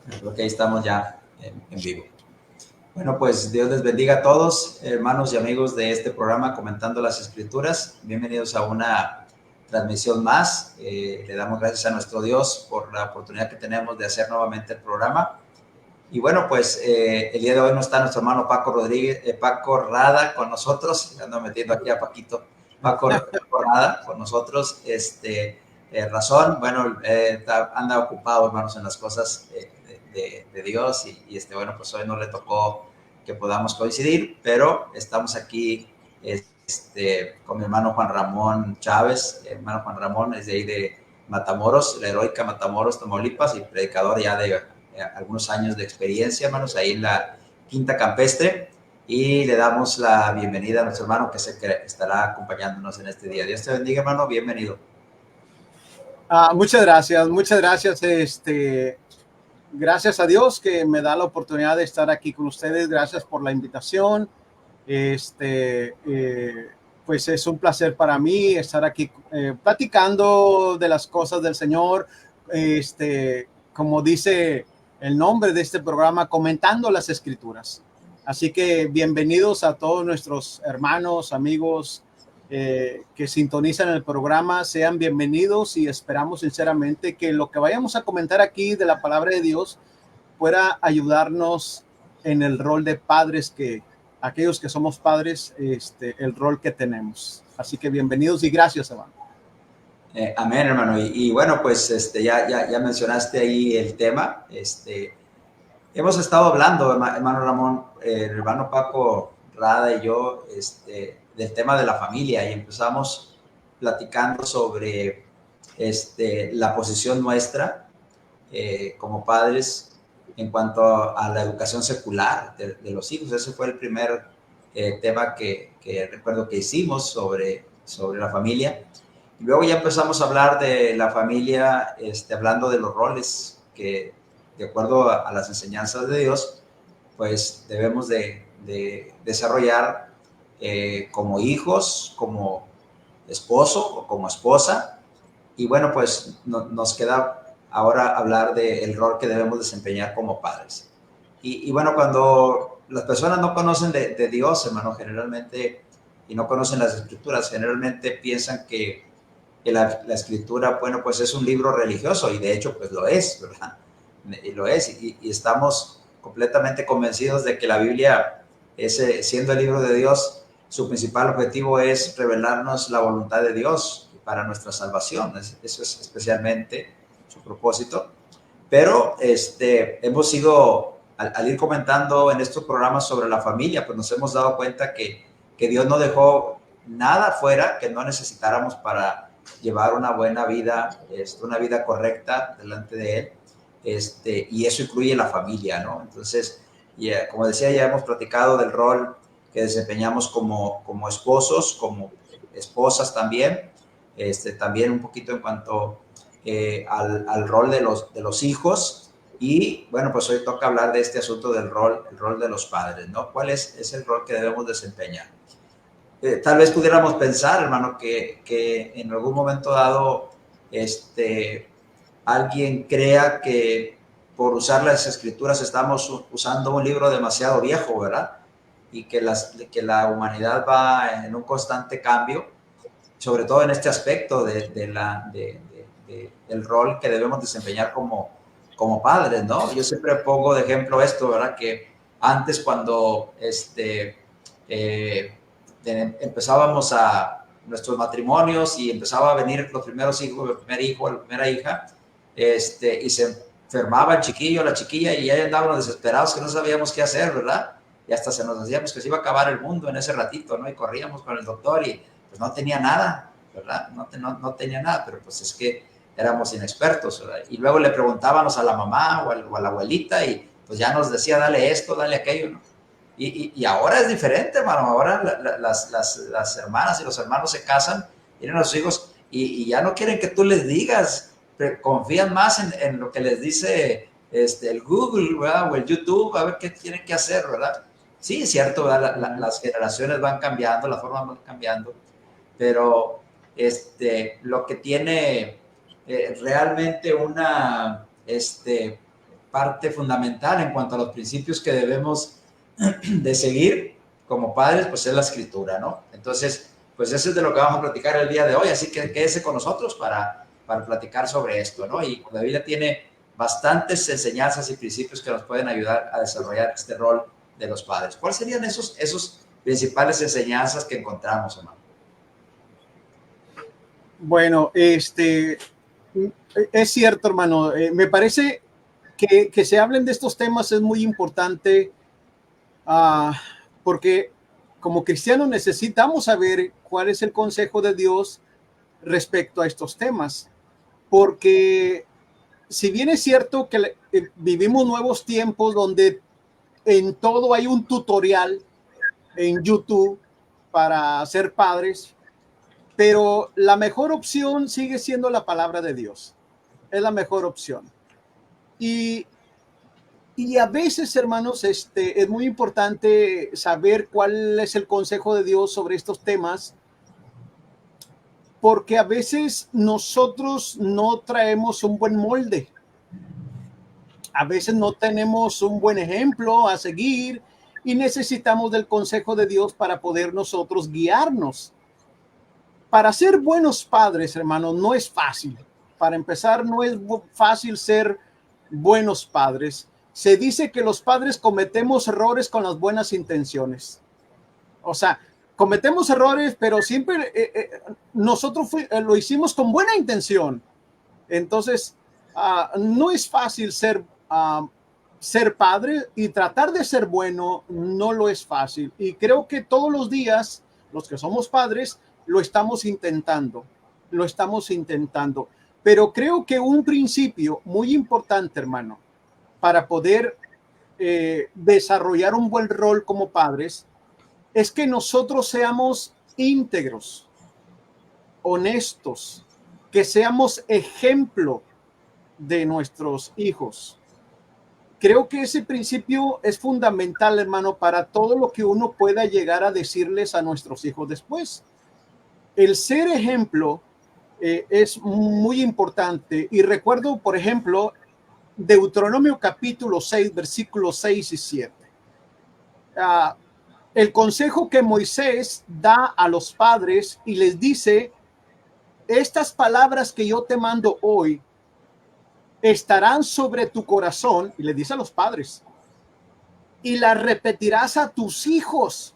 Creo que ahí estamos ya en vivo. Bueno, pues Dios les bendiga a todos, hermanos y amigos de este programa Comentando las Escrituras. Bienvenidos a una transmisión más. Le damos gracias a nuestro Dios por la oportunidad que tenemos de hacer nuevamente el programa. Y bueno, pues el día de hoy no está nuestro hermano Paco Rodríguez, Paco Rada con nosotros. Ando metiendo aquí a Paquito. Paco Rada con nosotros. Razón, bueno, anda ocupado, hermanos, en las cosas de Dios bueno, pues hoy no le tocó que podamos coincidir, pero estamos aquí con mi hermano Juan Ramón Chávez. Hermano Juan Ramón es de ahí de Matamoros, la heroica Matamoros, Tamaulipas, y predicador ya de algunos años de experiencia, hermanos, ahí en la Quinta Campestre. Y le damos la bienvenida a nuestro hermano que estará acompañándonos en este día. Dios te bendiga, hermano, bienvenido. Muchas gracias, muchas gracias. Gracias a Dios que me da la oportunidad de estar aquí con ustedes. Gracias por la invitación. Pues es un placer para mí estar aquí platicando de las cosas del Señor. Como dice el nombre de este programa, comentando las Escrituras. Así que bienvenidos a todos nuestros hermanos, amigos que sintonizan el programa, sean bienvenidos y esperamos sinceramente que lo que vayamos a comentar aquí de la palabra de Dios pueda ayudarnos en el rol de padres que aquellos que somos padres, el rol que tenemos. Así que bienvenidos y gracias, hermano. Amén, hermano. Y bueno, pues ya mencionaste ahí el tema. Hemos estado hablando, hermano Ramón, el hermano Paco Rada y yo, del tema de la familia, y empezamos platicando sobre la posición nuestra como padres en cuanto a la educación secular de los hijos. Ese fue el primer tema que recuerdo que hicimos sobre la familia. Y luego ya empezamos a hablar de la familia, hablando de los roles que, de acuerdo a las enseñanzas de Dios, pues debemos de desarrollar como hijos, como esposo o como esposa. Y bueno, pues nos queda ahora hablar del rol que debemos desempeñar como padres. Y bueno, cuando las personas no conocen de Dios, hermano, generalmente, y no conocen las escrituras, generalmente piensan que la escritura, bueno, pues es un libro religioso, y de hecho, pues lo es, ¿verdad? Y lo es, y estamos completamente convencidos de que la Biblia, siendo el libro de Dios, su principal objetivo es revelarnos la voluntad de Dios para nuestra salvación. Eso es especialmente su propósito. Pero hemos ido, al ir comentando en estos programas sobre la familia, pues nos hemos dado cuenta que Dios no dejó nada fuera que no necesitáramos para llevar una buena vida, una vida correcta delante de Él. Y eso incluye la familia, ¿no? Entonces, como decía, ya hemos platicado del rol que desempeñamos como esposos, como esposas también, también un poquito en cuanto al rol de los hijos. Y bueno, pues hoy toca hablar de este asunto del el rol de los padres, ¿no? ¿Cuál es el rol que debemos desempeñar? Tal vez pudiéramos pensar, hermano, que en algún momento dado alguien crea que por usar las escrituras estamos usando un libro demasiado viejo, ¿verdad? Y que la humanidad va en un constante cambio, sobre todo en este aspecto del rol que debemos desempeñar como padres, ¿no? Yo siempre pongo de ejemplo esto, ¿verdad? Que antes, cuando empezábamos a nuestros matrimonios y empezaba a venir los primeros hijos, el primer hijo, la primera hija, y se enfermaba el chiquillo, la chiquilla, y ya andábamos desesperados que no sabíamos qué hacer, ¿verdad? Y hasta se nos decíamos que se iba a acabar el mundo en ese ratito, ¿no? Y corríamos con el doctor y pues no tenía nada, ¿verdad? No tenía nada, pero pues es que éramos inexpertos, ¿verdad? Y luego le preguntábamos a la mamá o a la abuelita y pues ya nos decía, dale esto, dale aquello, ¿no? Y ahora es diferente, hermano. Ahora las hermanas y los hermanos se casan, tienen a los hijos y ya no quieren que tú les digas, confían más en lo que les dice el Google, ¿verdad? O el YouTube, a ver qué tienen que hacer, ¿verdad? Sí, es cierto, ¿verdad? Las generaciones van cambiando, las formas van cambiando, pero lo que tiene realmente una parte fundamental en cuanto a los principios que debemos de seguir como padres, pues es la escritura, ¿no? Entonces, pues eso es de lo que vamos a platicar el día de hoy, así que quédese con nosotros para platicar sobre esto, ¿no? Y la Biblia tiene bastantes enseñanzas y principios que nos pueden ayudar a desarrollar este rol de los padres. ¿Cuáles serían esos principales enseñanzas que encontramos, hermano? Bueno, es cierto, hermano. Me parece que se hablen de estos temas es muy importante, porque como cristianos necesitamos saber cuál es el consejo de Dios respecto a estos temas, porque si bien es cierto que vivimos nuevos tiempos donde en todo hay un tutorial en YouTube para ser padres, pero la mejor opción sigue siendo la palabra de Dios. Es la mejor opción. Y a veces, hermanos, es muy importante saber cuál es el consejo de Dios sobre estos temas, porque a veces nosotros no traemos un buen molde. A veces no tenemos un buen ejemplo a seguir y necesitamos del consejo de Dios para poder nosotros guiarnos. Para ser buenos padres, hermanos, no es fácil. Para empezar, no es fácil ser buenos padres. Se dice que los padres cometemos errores con las buenas intenciones. O sea, cometemos errores, pero siempre nosotros lo hicimos con buena intención. Entonces, no es fácil ser padre, y tratar de ser bueno no lo es fácil. Y creo que todos los días, los que somos padres, lo estamos intentando. Pero creo que un principio muy importante, hermano, para poder desarrollar un buen rol como padres, es que nosotros seamos íntegros, honestos, que seamos ejemplo de nuestros hijos. Creo que ese principio es fundamental, hermano, para todo lo que uno pueda llegar a decirles a nuestros hijos después. El ser ejemplo es muy importante. Y recuerdo, por ejemplo, Deuteronomio capítulo 6, versículos 6 y 7. El consejo que Moisés da a los padres y les dice: estas palabras que yo te mando hoy estarán sobre tu corazón, y le dice a los padres, y las repetirás a tus hijos,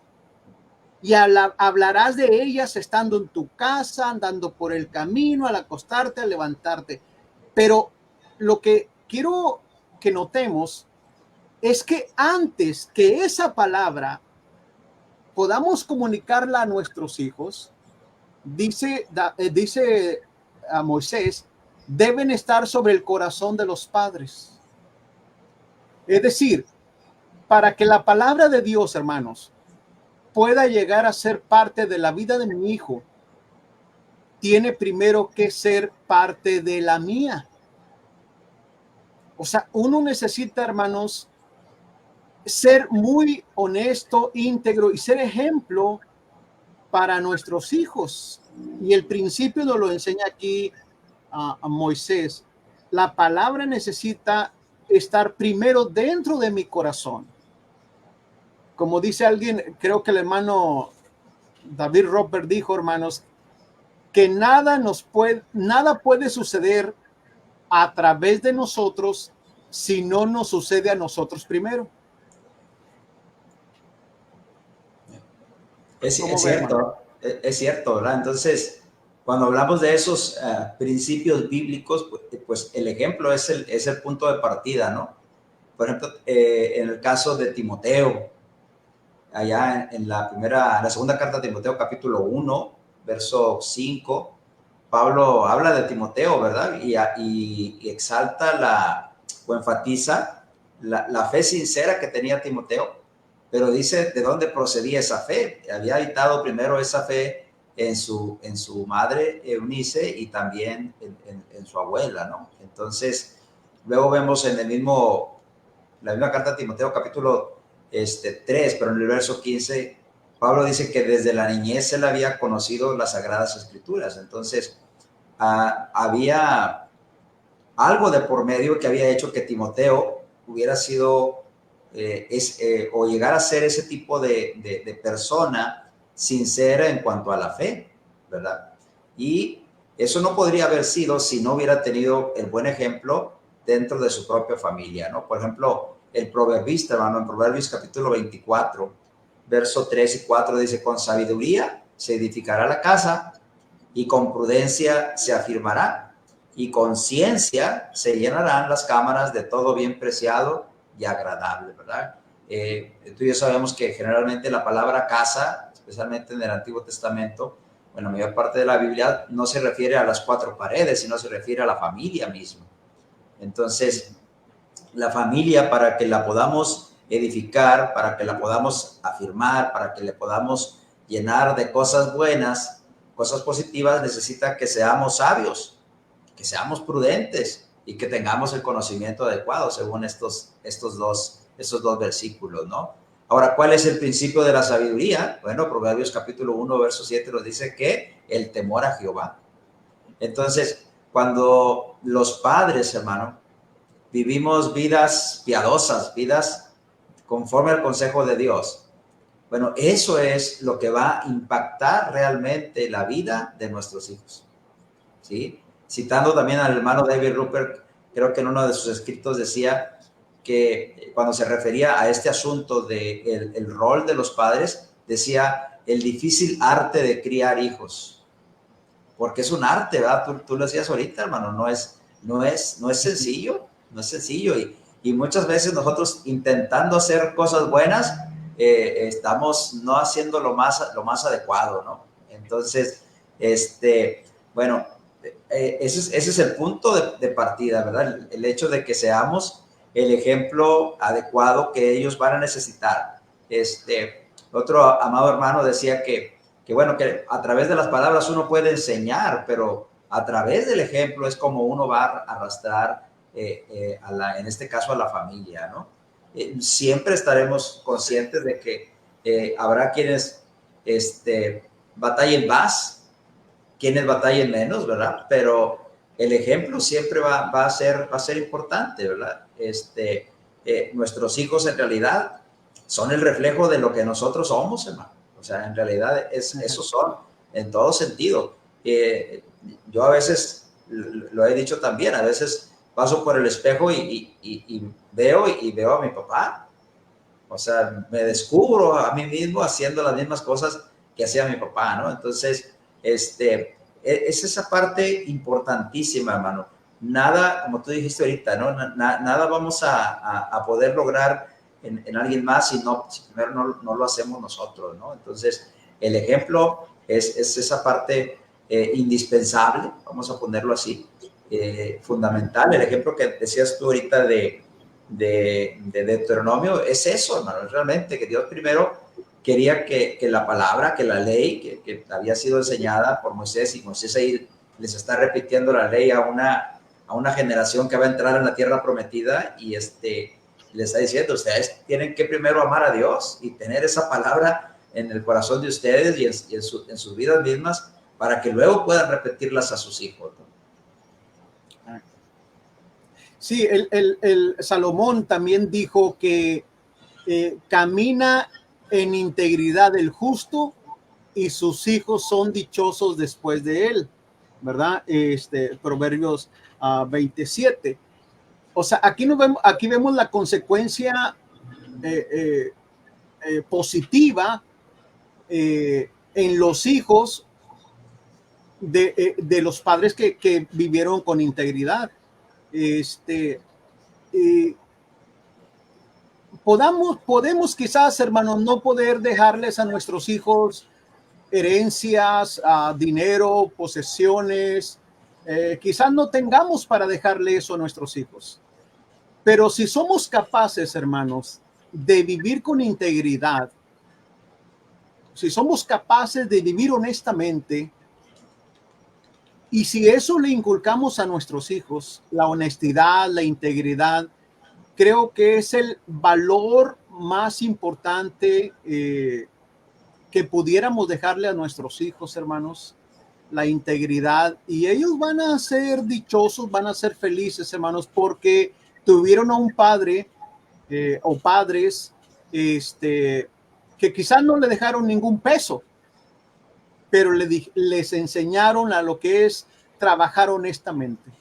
y hablarás de ellas estando en tu casa, andando por el camino, al acostarte, al levantarte. Pero lo que quiero que notemos es que antes que esa palabra podamos comunicarla a nuestros hijos, dice a Moisés, deben estar sobre el corazón de los padres. Es decir, para que la palabra de Dios, hermanos, pueda llegar a ser parte de la vida de mi hijo, tiene primero que ser parte de la mía. O sea, uno necesita, hermanos, ser muy honesto, íntegro y ser ejemplo para nuestros hijos. Y el principio nos lo enseña aquí a Moisés. La palabra necesita estar primero dentro de mi corazón. Como dice alguien, creo que el hermano David Roper dijo, hermanos, que nada puede suceder a través de nosotros si no nos sucede a nosotros primero. Es cierto, ¿verdad? Entonces, cuando hablamos de esos principios bíblicos, pues el ejemplo es el punto de partida, ¿no? Por ejemplo, en el caso de Timoteo, allá en la segunda carta de Timoteo, capítulo 1, verso 5, Pablo habla de Timoteo, ¿verdad? Y exalta o enfatiza la fe sincera que tenía Timoteo, pero dice de dónde procedía esa fe. Había habitado primero esa fe en su madre Eunice y también en su abuela, ¿no? Entonces, luego vemos en la misma carta de Timoteo, capítulo 3, pero en el verso 15, Pablo dice que desde la niñez él había conocido las Sagradas Escrituras. Entonces, había algo de por medio que había hecho que Timoteo hubiera sido o llegar a ser ese tipo de persona sincera en cuanto a la fe, ¿verdad? Y eso no podría haber sido si no hubiera tenido el buen ejemplo dentro de su propia familia, ¿no? Por ejemplo, el proverbista, hermano, en Proverbios capítulo 24, verso 3 y 4 dice, con sabiduría se edificará la casa y con prudencia se afirmará y con ciencia se llenarán las cámaras de todo bien preciado y agradable, ¿verdad? Tú y yo sabemos que generalmente la palabra casa, especialmente en el Antiguo Testamento, bueno, la mayor parte de la Biblia no se refiere a las cuatro paredes, sino se refiere a la familia misma. Entonces, la familia, para que la podamos edificar, para que la podamos afirmar, para que le podamos llenar de cosas buenas, cosas positivas, necesita que seamos sabios, que seamos prudentes y que tengamos el conocimiento adecuado según estos dos versículos, ¿no? Ahora, ¿cuál es el principio de la sabiduría? Bueno, Proverbios capítulo 1, verso 7 nos dice que el temor a Jehová. Entonces, cuando los padres, hermano, vivimos vidas piadosas, vidas conforme al consejo de Dios, bueno, eso es lo que va a impactar realmente la vida de nuestros hijos, ¿sí? Citando también al hermano David Rupert, creo que en uno de sus escritos decía que cuando se refería a este asunto de el rol de los padres, decía el difícil arte de criar hijos, porque es un arte, ¿verdad? Tú lo decías ahorita, hermano, no es sencillo, no es sencillo, y muchas veces nosotros intentando hacer cosas buenas, estamos no haciendo lo más adecuado, ¿no? Entonces, bueno, ese es el punto de partida, ¿verdad? El hecho de que seamos el ejemplo adecuado que ellos van a necesitar. Otro amado hermano decía que bueno, que a través de las palabras uno puede enseñar, pero a través del ejemplo es como uno va a arrastrar, en este caso, a la familia, ¿no? Siempre estaremos conscientes de que habrá quienes batallen más, quienes batallen menos, ¿verdad? Pero el ejemplo siempre va a ser importante, ¿verdad? Nuestros hijos en realidad son el reflejo de lo que nosotros somos, hermano. O sea, en realidad esos son en todo sentido. Yo a veces, lo he dicho también, a veces paso por el espejo y veo a mi papá. O sea, me descubro a mí mismo haciendo las mismas cosas que hacía mi papá, ¿no? Entonces, es esa parte importantísima, hermano. Nada, como tú dijiste ahorita, ¿no? Nada vamos a poder lograr en alguien más si primero no lo hacemos nosotros, ¿no? Entonces, el ejemplo es esa parte indispensable, vamos a ponerlo así, fundamental. El ejemplo que decías tú ahorita de Deuteronomio es eso, hermano, realmente que Dios primero quería que la palabra, que la ley que había sido enseñada por Moisés, y Moisés ahí les está repitiendo la ley a una generación que va a entrar en la tierra prometida, y le está diciendo, ustedes tienen que primero amar a Dios y tener esa palabra en el corazón de ustedes y en sus vidas mismas, para que luego puedan repetirlas a sus hijos, ¿no? Sí, el Salomón también dijo que camina en integridad el justo y sus hijos son dichosos después de él, ¿verdad? Proverbios 27. O sea, aquí vemos la consecuencia positiva en los hijos de los padres que vivieron con integridad. Podemos quizás, hermanos, no poder dejarles a nuestros hijos herencias, dinero, posesiones. Quizás no tengamos para dejarle eso a nuestros hijos. Pero si somos capaces, hermanos, de vivir con integridad, si somos capaces de vivir honestamente, y si eso le inculcamos a nuestros hijos, la honestidad, la integridad, creo que es el valor más importante que pudiéramos dejarle a nuestros hijos, hermanos, la integridad, y ellos van a ser dichosos, van a ser felices, hermanos, porque tuvieron a un padre o padres que quizás no le dejaron ningún peso, pero les enseñaron a lo que es trabajar honestamente,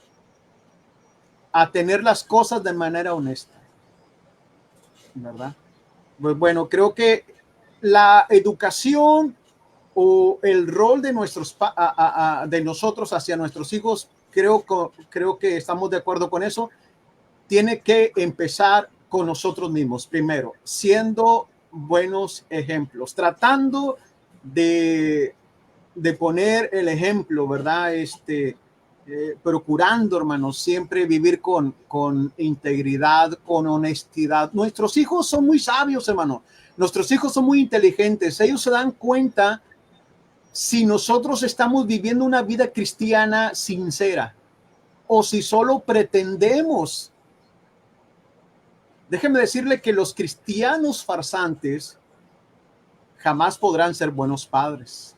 a tener las cosas de manera honesta, ¿verdad? Pues bueno, creo que la educación o el rol de de nosotros hacia nuestros hijos, creo que estamos de acuerdo con eso, tiene que empezar con nosotros mismos, primero, siendo buenos ejemplos, tratando de, de poner el ejemplo, ¿verdad? Procurando, hermanos, siempre vivir con integridad, con honestidad. Nuestros hijos son muy sabios, hermano. Nuestros hijos son muy inteligentes. Ellos se dan cuenta si nosotros estamos viviendo una vida cristiana sincera o si solo pretendemos. Déjeme decirle que los cristianos farsantes jamás podrán ser buenos padres.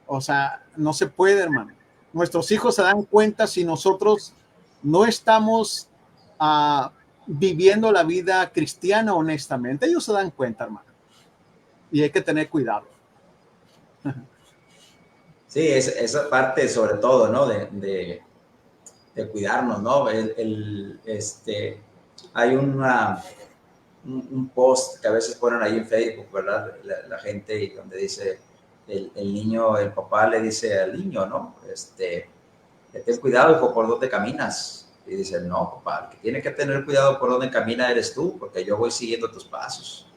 O sea, no se puede, hermano. Nuestros hijos se dan cuenta si nosotros no estamos viviendo la vida cristiana honestamente. Ellos se dan cuenta, hermano. Y hay que tener cuidado. Sí, esa parte sobre todo, ¿no? De cuidarnos, ¿no? Hay un post que a veces ponen ahí en Facebook, ¿verdad? La gente donde dice el niño, el papá le dice al niño, ¿no? Ten cuidado, hijo, por dónde caminas. Y dice, no, papá, el que tiene que tener cuidado por dónde camina eres tú, porque yo voy siguiendo tus pasos.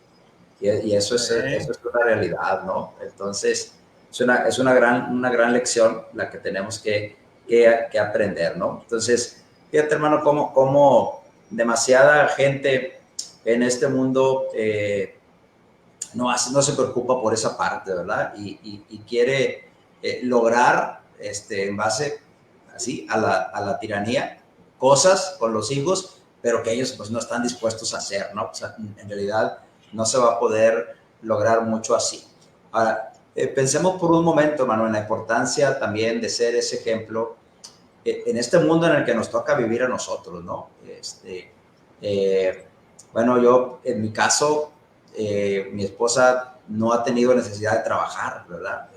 Y eso es una realidad, ¿no? Entonces, es una gran lección la que tenemos que aprender, ¿no? Entonces, fíjate, hermano, cómo demasiada gente en este mundo no se preocupa por esa parte, ¿verdad? Y quiere lograr, en base así a la tiranía, cosas con los hijos, pero que ellos pues no están dispuestos a hacer, ¿no? O sea, en realidad no se va a poder lograr mucho así. Ahora, pensemos por un momento, hermano, en la importancia también de ser ese ejemplo en este mundo en el que nos toca vivir a nosotros, ¿no? Bueno, yo, en mi caso, mi esposa no ha tenido necesidad de trabajar, ¿verdad?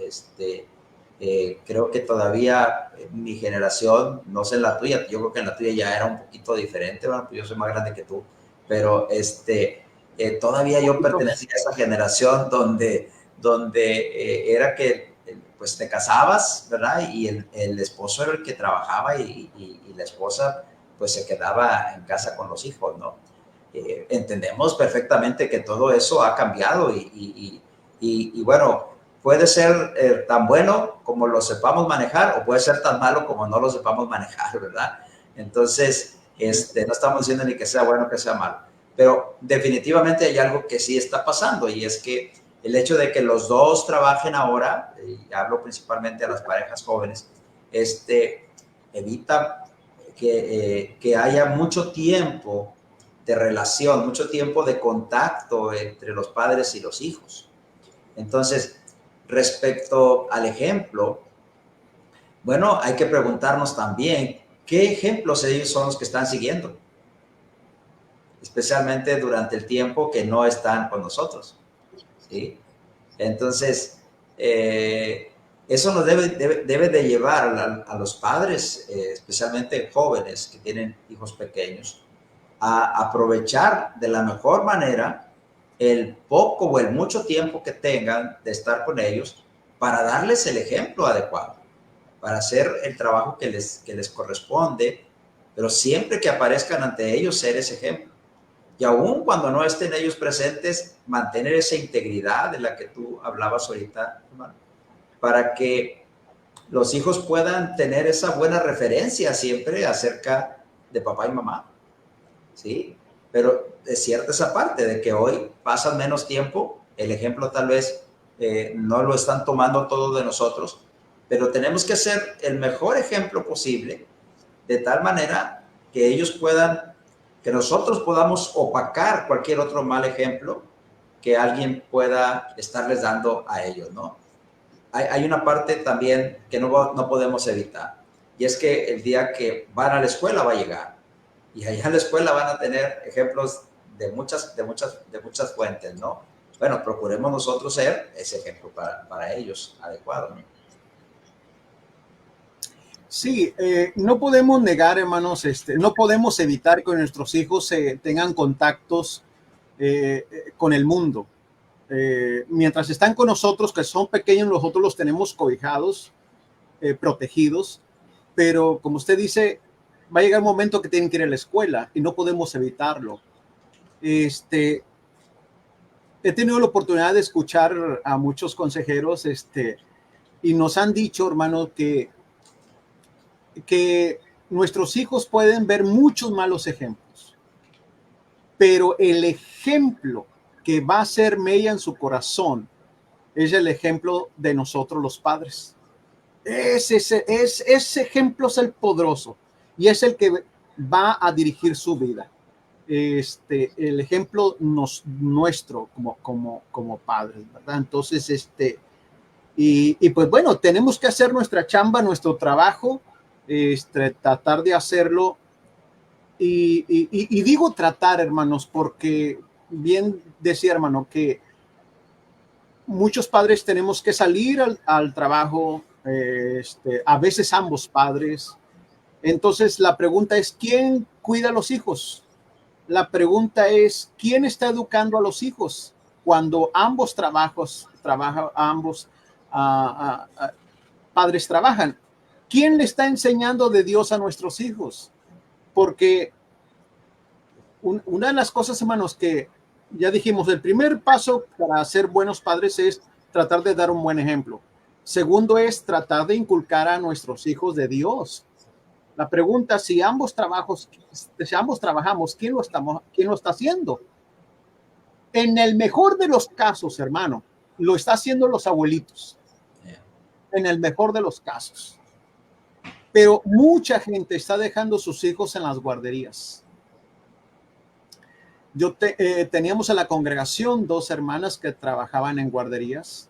Creo que todavía mi generación, no sé en la tuya, yo creo que en la tuya ya era un poquito diferente, ¿verdad? Pues yo soy más grande que tú, pero todavía yo pertenecía a esa generación donde era que pues te casabas, ¿verdad? Y el esposo era el que trabajaba y la esposa pues se quedaba en casa con los hijos, ¿no? Entendemos perfectamente que todo eso ha cambiado y bueno, puede ser tan bueno como lo sepamos manejar o puede ser tan malo como no lo sepamos manejar, ¿verdad? Entonces, no estamos diciendo ni que sea bueno que sea malo, pero definitivamente hay algo que sí está pasando y es que el hecho de que los dos trabajen ahora, y hablo principalmente a las parejas jóvenes, evita que haya mucho tiempo de relación, mucho tiempo de contacto entre los padres y los hijos. Entonces, respecto al ejemplo, bueno, hay que preguntarnos también qué ejemplos ellos son los que están siguiendo, especialmente durante el tiempo que no están con nosotros, ¿sí? Entonces, eso nos debe de llevar a los padres, especialmente jóvenes que tienen hijos pequeños, a aprovechar de la mejor manera el poco o el mucho tiempo que tengan de estar con ellos para darles el ejemplo adecuado, para hacer el trabajo que les corresponde, pero siempre que aparezcan ante ellos, ser ese ejemplo. Y aún cuando no estén ellos presentes, mantener esa integridad de la que tú hablabas ahorita, hermano, para que los hijos puedan tener esa buena referencia siempre acerca de papá y mamá, ¿sí? Pero es cierta esa parte de que hoy pasan menos tiempo, el ejemplo tal vez no lo están tomando todos de nosotros, pero tenemos que ser el mejor ejemplo posible, de tal manera que ellos puedan, que nosotros podamos opacar cualquier otro mal ejemplo que alguien pueda estarles dando a ellos, ¿no? Hay una parte también que no podemos evitar, y es que el día que van a la escuela va a llegar, y allá en la escuela van a tener ejemplos de muchas fuentes, ¿no? Bueno, procuremos nosotros ser ese ejemplo para ellos adecuado, ¿no? Sí, no podemos negar, hermanos, no podemos evitar que nuestros hijos tengan contactos con el mundo. Mientras están con nosotros, que son pequeños, nosotros los tenemos cobijados, protegidos, pero como usted dice, va a llegar un momento que tienen que ir a la escuela y no podemos evitarlo. He tenido la oportunidad de escuchar a muchos consejeros y nos han dicho, hermano, que nuestros hijos pueden ver muchos malos ejemplos, pero el ejemplo que va a ser mella en su corazón es el ejemplo de nosotros los padres. Ese ejemplo es el poderoso y es el que va a dirigir su vida. El ejemplo nuestro como padres, ¿verdad? Entonces, y pues bueno, tenemos que hacer nuestra chamba, nuestro trabajo, tratar de hacerlo. Y digo tratar, hermanos, porque bien decía, hermano, que muchos padres tenemos que salir al trabajo, a veces ambos padres. Entonces la pregunta es, ¿quién cuida a los hijos? La pregunta es, ¿quién está educando a los hijos? Cuando ambos ambos padres trabajan. ¿Quién le está enseñando de Dios a nuestros hijos? Porque una de las cosas, hermanos, que ya dijimos, el primer paso para ser buenos padres es tratar de dar un buen ejemplo. Segundo es tratar de inculcar a nuestros hijos de Dios. La pregunta, si ambos trabajamos, ¿quién lo está haciendo? En el mejor de los casos, hermano, lo está haciendo los abuelitos. En el mejor de los casos. Pero mucha gente está dejando sus hijos en las guarderías. Teníamos en la congregación 2 hermanas que trabajaban en guarderías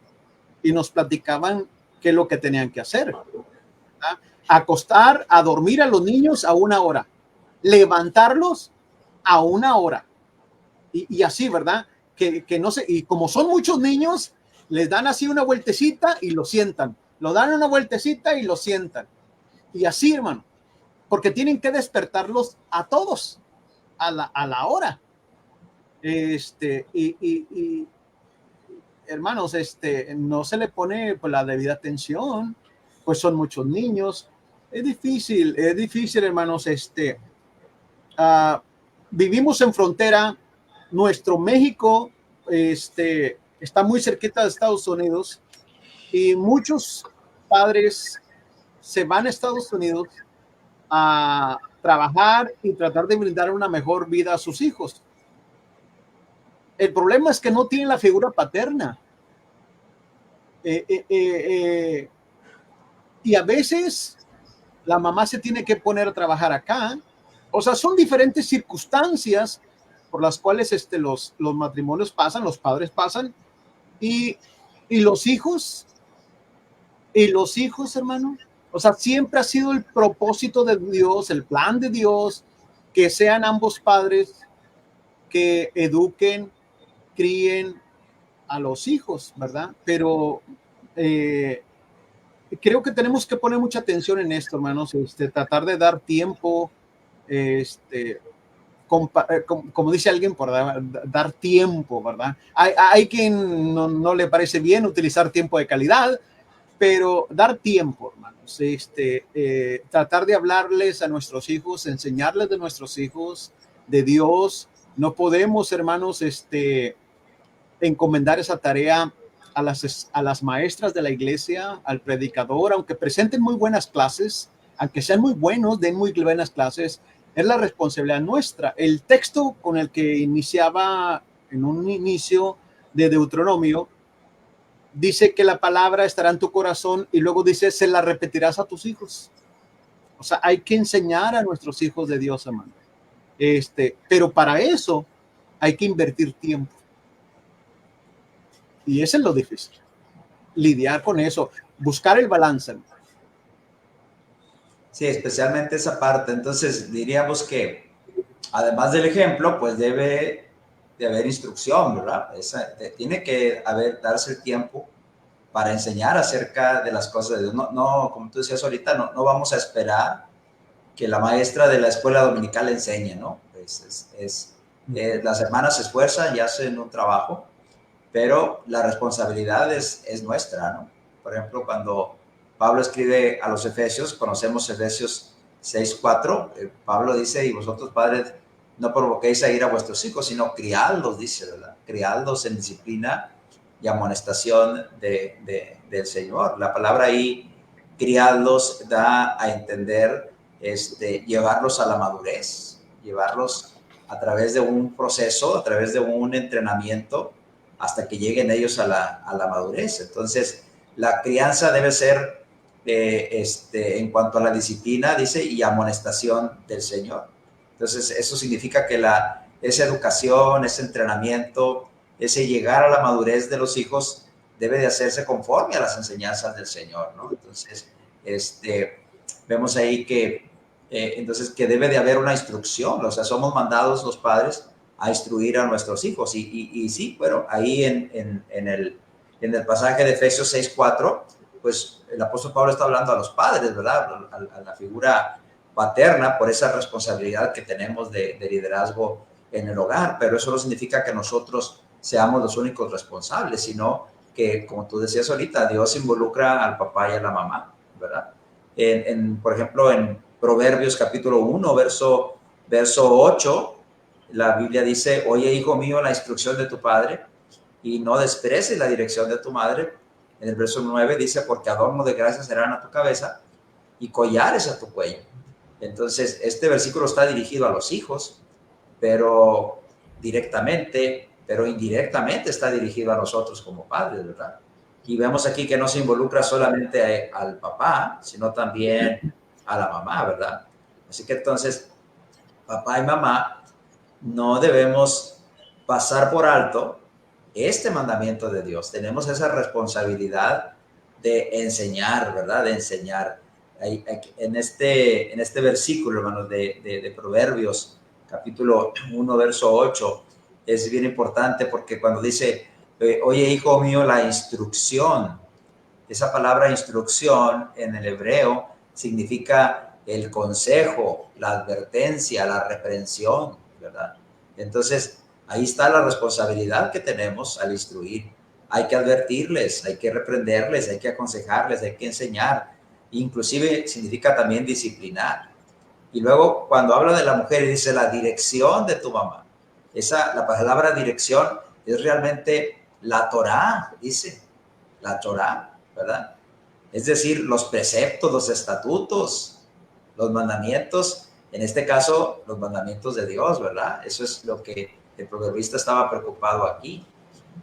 y nos platicaban qué es lo que tenían que hacer. ¿Verdad? Acostar, a dormir a los niños a 1 hora, levantarlos a 1 hora y así, ¿verdad? Que no sé, y como son muchos niños, les dan así una vueltecita y lo sientan, lo dan una vueltecita y lo sientan y así, hermano, porque tienen que despertarlos a todos a la hora. Hermanos, no se le pone pues, la debida atención, pues son muchos niños. Es difícil, hermanos. Vivimos en frontera. Nuestro México está muy cerquita de Estados Unidos y muchos padres se van a Estados Unidos a trabajar y tratar de brindar una mejor vida a sus hijos. El problema es que no tienen la figura paterna. Y a veces la mamá se tiene que poner a trabajar acá. O sea, son diferentes circunstancias por las cuales los matrimonios pasan, los padres pasan, y los hijos, hermano. O sea, siempre ha sido el propósito de Dios, el plan de Dios, que sean ambos padres que eduquen, críen a los hijos, ¿verdad? Pero creo que tenemos que poner mucha atención en esto, hermanos, tratar de dar tiempo, como dice alguien, por dar tiempo, ¿verdad? Hay quien no le parece bien utilizar tiempo de calidad, pero dar tiempo, hermanos, tratar de hablarles a nuestros hijos, enseñarles de nuestros hijos, de Dios. No podemos, hermanos, encomendar esa tarea a las maestras de la iglesia, al predicador, aunque presenten muy buenas clases, aunque sean muy buenos, den muy buenas clases, es la responsabilidad nuestra. El texto con el que iniciaba en un inicio de Deuteronomio dice que la palabra estará en tu corazón y luego dice, se la repetirás a tus hijos. O sea, hay que enseñar a nuestros hijos de Dios, hermano. Pero para eso hay que invertir tiempo. Y eso es lo difícil. Lidiar con eso, buscar el balance. Sí, especialmente esa parte. Entonces, diríamos que, además del ejemplo, pues debe de haber instrucción, ¿verdad? Tiene que darse el tiempo para enseñar acerca de las cosas de Dios. No, como tú decías ahorita, no vamos a esperar que la maestra de la escuela dominical enseñe, ¿no? Las hermanas se esfuerzan y hacen un trabajo, pero la responsabilidad es nuestra, ¿no? Por ejemplo, cuando Pablo escribe a los Efesios, conocemos Efesios 6:4, Pablo dice, y vosotros padres no provoquéis a ir a vuestros hijos, sino criadlos, dice, ¿verdad? Criadlos en disciplina y amonestación del Señor. La palabra ahí, criadlos, da a entender llevarlos a la madurez, llevarlos a través de un proceso, a través de un entrenamiento, hasta que lleguen ellos a la madurez. Entonces, la crianza debe ser, en cuanto a la disciplina, dice, y amonestación del Señor. Entonces, eso significa que esa educación, ese entrenamiento, ese llegar a la madurez de los hijos debe de hacerse conforme a las enseñanzas del Señor, ¿no? Entonces, vemos ahí que debe de haber una instrucción, o sea, somos mandados los padres a instruir a nuestros hijos. Y sí, bueno, ahí en el pasaje de Efesios 6:4, pues el apóstol Pablo está hablando a los padres, ¿verdad? A la figura paterna por esa responsabilidad que tenemos de liderazgo en el hogar, pero eso no significa que nosotros seamos los únicos responsables, sino que, como tú decías ahorita, Dios involucra al papá y a la mamá, ¿verdad? Por ejemplo, en Proverbios capítulo 1, verso 8, la Biblia dice, oye, hijo mío, la instrucción de tu padre y no desprecies la dirección de tu madre. En el verso 9 dice, porque adorno de gracia serán a tu cabeza y collares a tu cuello. Entonces, este versículo está dirigido a los hijos, pero indirectamente está dirigido a nosotros como padres, ¿verdad? Y vemos aquí que no se involucra solamente al papá, sino también a la mamá, ¿verdad? Así que entonces, papá y mamá, no debemos pasar por alto este mandamiento de Dios. Tenemos esa responsabilidad de enseñar, ¿verdad? De enseñar. En este versículo, hermanos, de Proverbios, capítulo 1, verso 8, es bien importante porque cuando dice, oye, hijo mío, la instrucción, esa palabra instrucción en el hebreo significa el consejo, la advertencia, la reprensión, ¿verdad? Entonces, ahí está la responsabilidad que tenemos al instruir. Hay que advertirles, hay que reprenderles, hay que aconsejarles, hay que enseñar. Inclusive significa también disciplinar. Y luego, cuando habla de la mujer, dice la dirección de tu mamá. La palabra dirección es realmente la Torá, dice, la Torá, ¿verdad? Es decir, los preceptos, los estatutos, los mandamientos, en este caso, los mandamientos de Dios, ¿verdad? Eso es lo que el proverbista estaba preocupado aquí.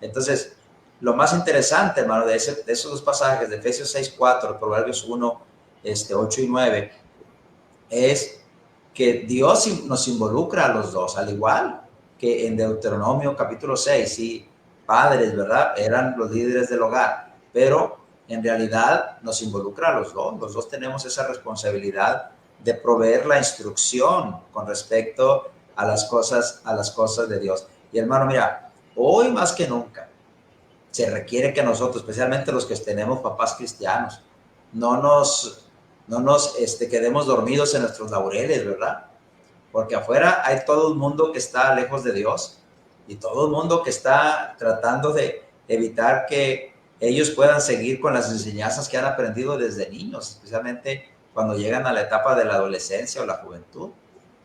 Entonces, lo más interesante, hermano, de esos dos pasajes, de Efesios 6:4, Proverbios 1, 8 y 9, es que Dios nos involucra a los dos, al igual que en Deuteronomio capítulo 6, sí, padres, ¿verdad? Eran los líderes del hogar, pero en realidad nos involucra a los dos tenemos esa responsabilidad de proveer la instrucción con respecto a las cosas de Dios. Y hermano, mira, hoy más que nunca se requiere que nosotros, especialmente los que tenemos papás cristianos, no nos quedemos dormidos en nuestros laureles, ¿verdad? Porque afuera hay todo un mundo que está lejos de Dios y todo el mundo que está tratando de evitar que ellos puedan seguir con las enseñanzas que han aprendido desde niños, especialmente cuando llegan a la etapa de la adolescencia o la juventud.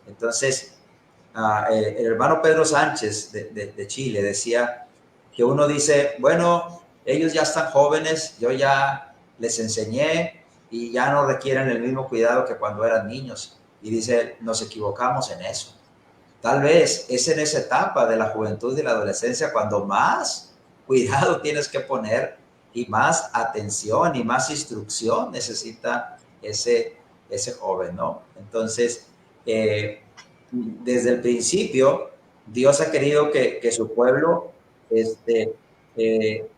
Entonces, el hermano Pedro Sánchez de Chile decía que uno dice, bueno, ellos ya están jóvenes, yo ya les enseñé y ya no requieren el mismo cuidado que cuando eran niños. Y dice, nos equivocamos en eso. Tal vez es en esa etapa de la juventud y la adolescencia cuando más cuidado tienes que poner y más atención y más instrucción necesita ese joven, ¿no? Entonces, desde el principio, Dios ha querido que su pueblo,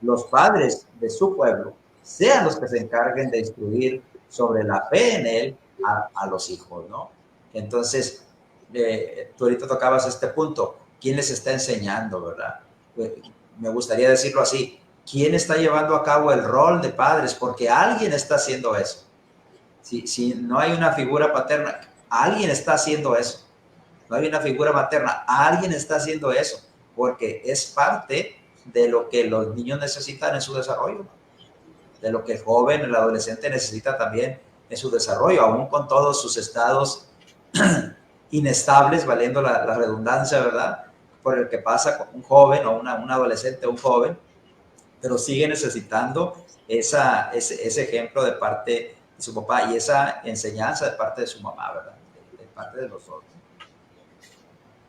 los padres de su pueblo, sean los que se encarguen de instruir sobre la fe en Él a los hijos, ¿no? Entonces, tú ahorita tocabas este punto. ¿quién les está enseñando, verdad? Me gustaría decirlo así, ¿quién está llevando a cabo el rol de padres? Porque alguien está haciendo eso. Si no hay una figura paterna, alguien está haciendo eso. No hay una figura materna, alguien está haciendo eso, porque es parte de lo que los niños necesitan en su desarrollo, de lo que el joven, el adolescente necesita también en su desarrollo, aún con todos sus estados inestables, valiendo la redundancia, ¿verdad? Por el que pasa un joven o un adolescente o un joven, pero sigue necesitando ese ejemplo de parte de su papá y esa enseñanza de parte de su mamá, ¿verdad? De parte de los dos.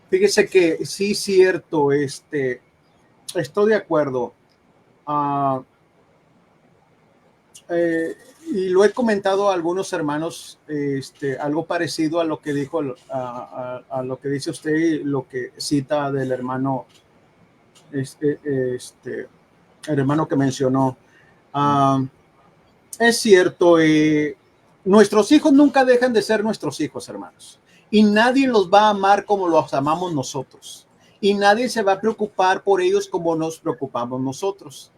Fíjese que sí, cierto, estoy de acuerdo. Uh, y lo he comentado a algunos hermanos, algo parecido a lo que dijo, a lo que dice usted y lo que cita del hermano, el hermano que mencionó. Es cierto, nuestros hijos nunca dejan de ser nuestros hijos, hermanos. Y nadie los va a amar como los amamos nosotros. Y nadie se va a preocupar por ellos como nos preocupamos nosotros.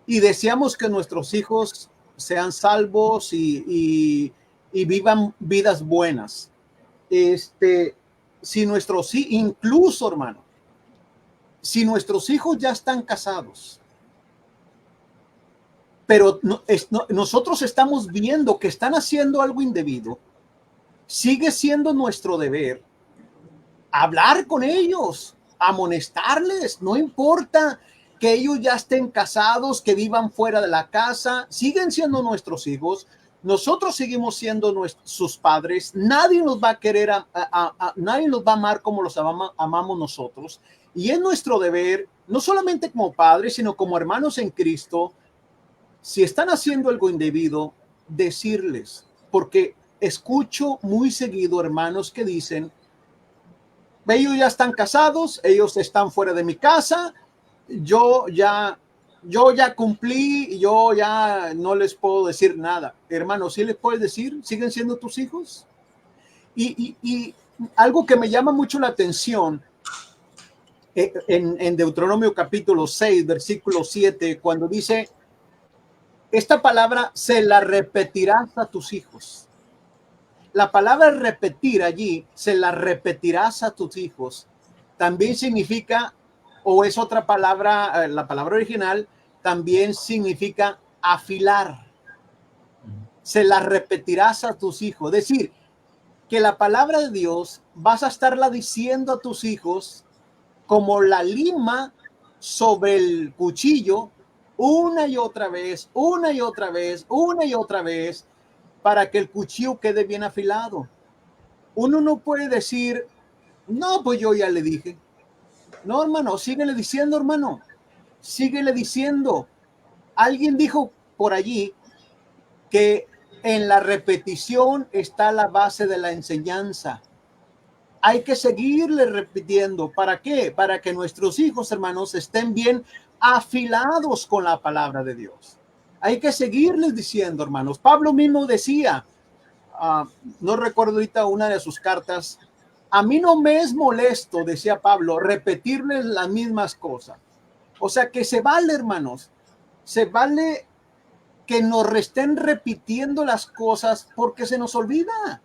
Y deseamos que nuestros hijos sean salvos y vivan vidas buenas. Si nuestros, incluso, hermano, si nuestros hijos ya están casados, pero nosotros estamos viendo que están haciendo algo indebido, sigue siendo nuestro deber hablar con ellos, amonestarles, no importa que ellos ya estén casados, que vivan fuera de la casa, siguen siendo nuestros hijos, nosotros seguimos siendo sus padres, nadie nos va a querer, nadie nos va a amar como los amamos nosotros, y es nuestro deber, no solamente como padres, sino como hermanos en Cristo, si están haciendo algo indebido, decirles, porque escucho muy seguido hermanos que dicen, ellos ya están casados, ellos están fuera de mi casa, yo ya cumplí, yo ya no les puedo decir nada. Hermano, ¿sí les puedes decir? ¿Siguen siendo tus hijos? Y algo que me llama mucho la atención, en Deuteronomio capítulo 6, versículo 7, cuando dice, esta palabra se la repetirás a tus hijos. La palabra repetir allí, se la repetirás a tus hijos, también significa, o es otra palabra, la palabra original, también significa afilar. Se la repetirás a tus hijos. Es decir, que la palabra de Dios vas a estarla diciendo a tus hijos como la lima sobre el cuchillo, una y otra vez, una y otra vez, una y otra vez, para que el cuchillo quede bien afilado. Uno no puede decir, no, pues yo ya le dije. No, hermano, síguele diciendo, hermano. Síguele diciendo. Alguien dijo por allí que en la repetición está la base de la enseñanza. Hay que seguirle repitiendo. ¿Para qué? Para que nuestros hijos, hermanos, estén bien afilados con la palabra de Dios. Hay que seguirles diciendo, hermanos. Pablo mismo decía, no recuerdo ahorita una de sus cartas, a mí no me es molesto, decía Pablo, repetirles las mismas cosas. O sea que se vale, hermanos, se vale que nos estén repitiendo las cosas porque se nos olvida.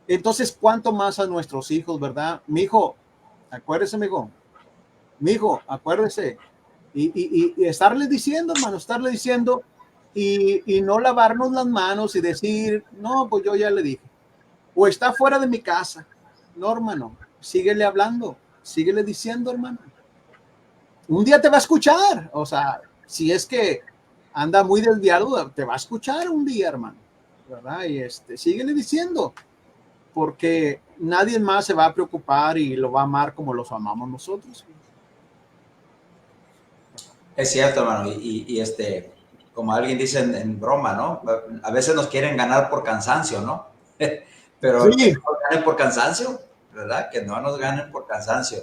Entonces, ¿cuánto más a nuestros hijos, verdad? Mi hijo, acuérdese, mi hijo, acuérdese. Y estarle diciendo, hermano, estarle diciendo y no lavarnos las manos y decir, no, pues yo ya le dije. O está fuera de mi casa. No, hermano, síguele hablando, síguele diciendo, hermano. Un día te va a escuchar, o sea, si es que anda muy desviado, te va a escuchar un día, hermano, ¿verdad? Y síguele diciendo, porque nadie más se va a preocupar y lo va a amar como los amamos nosotros. Es cierto, hermano, y como alguien dice en broma, ¿no? A veces nos quieren ganar por cansancio, ¿no? Pero Sí. que no nos ganen por cansancio, ¿verdad? Que no nos ganen por cansancio.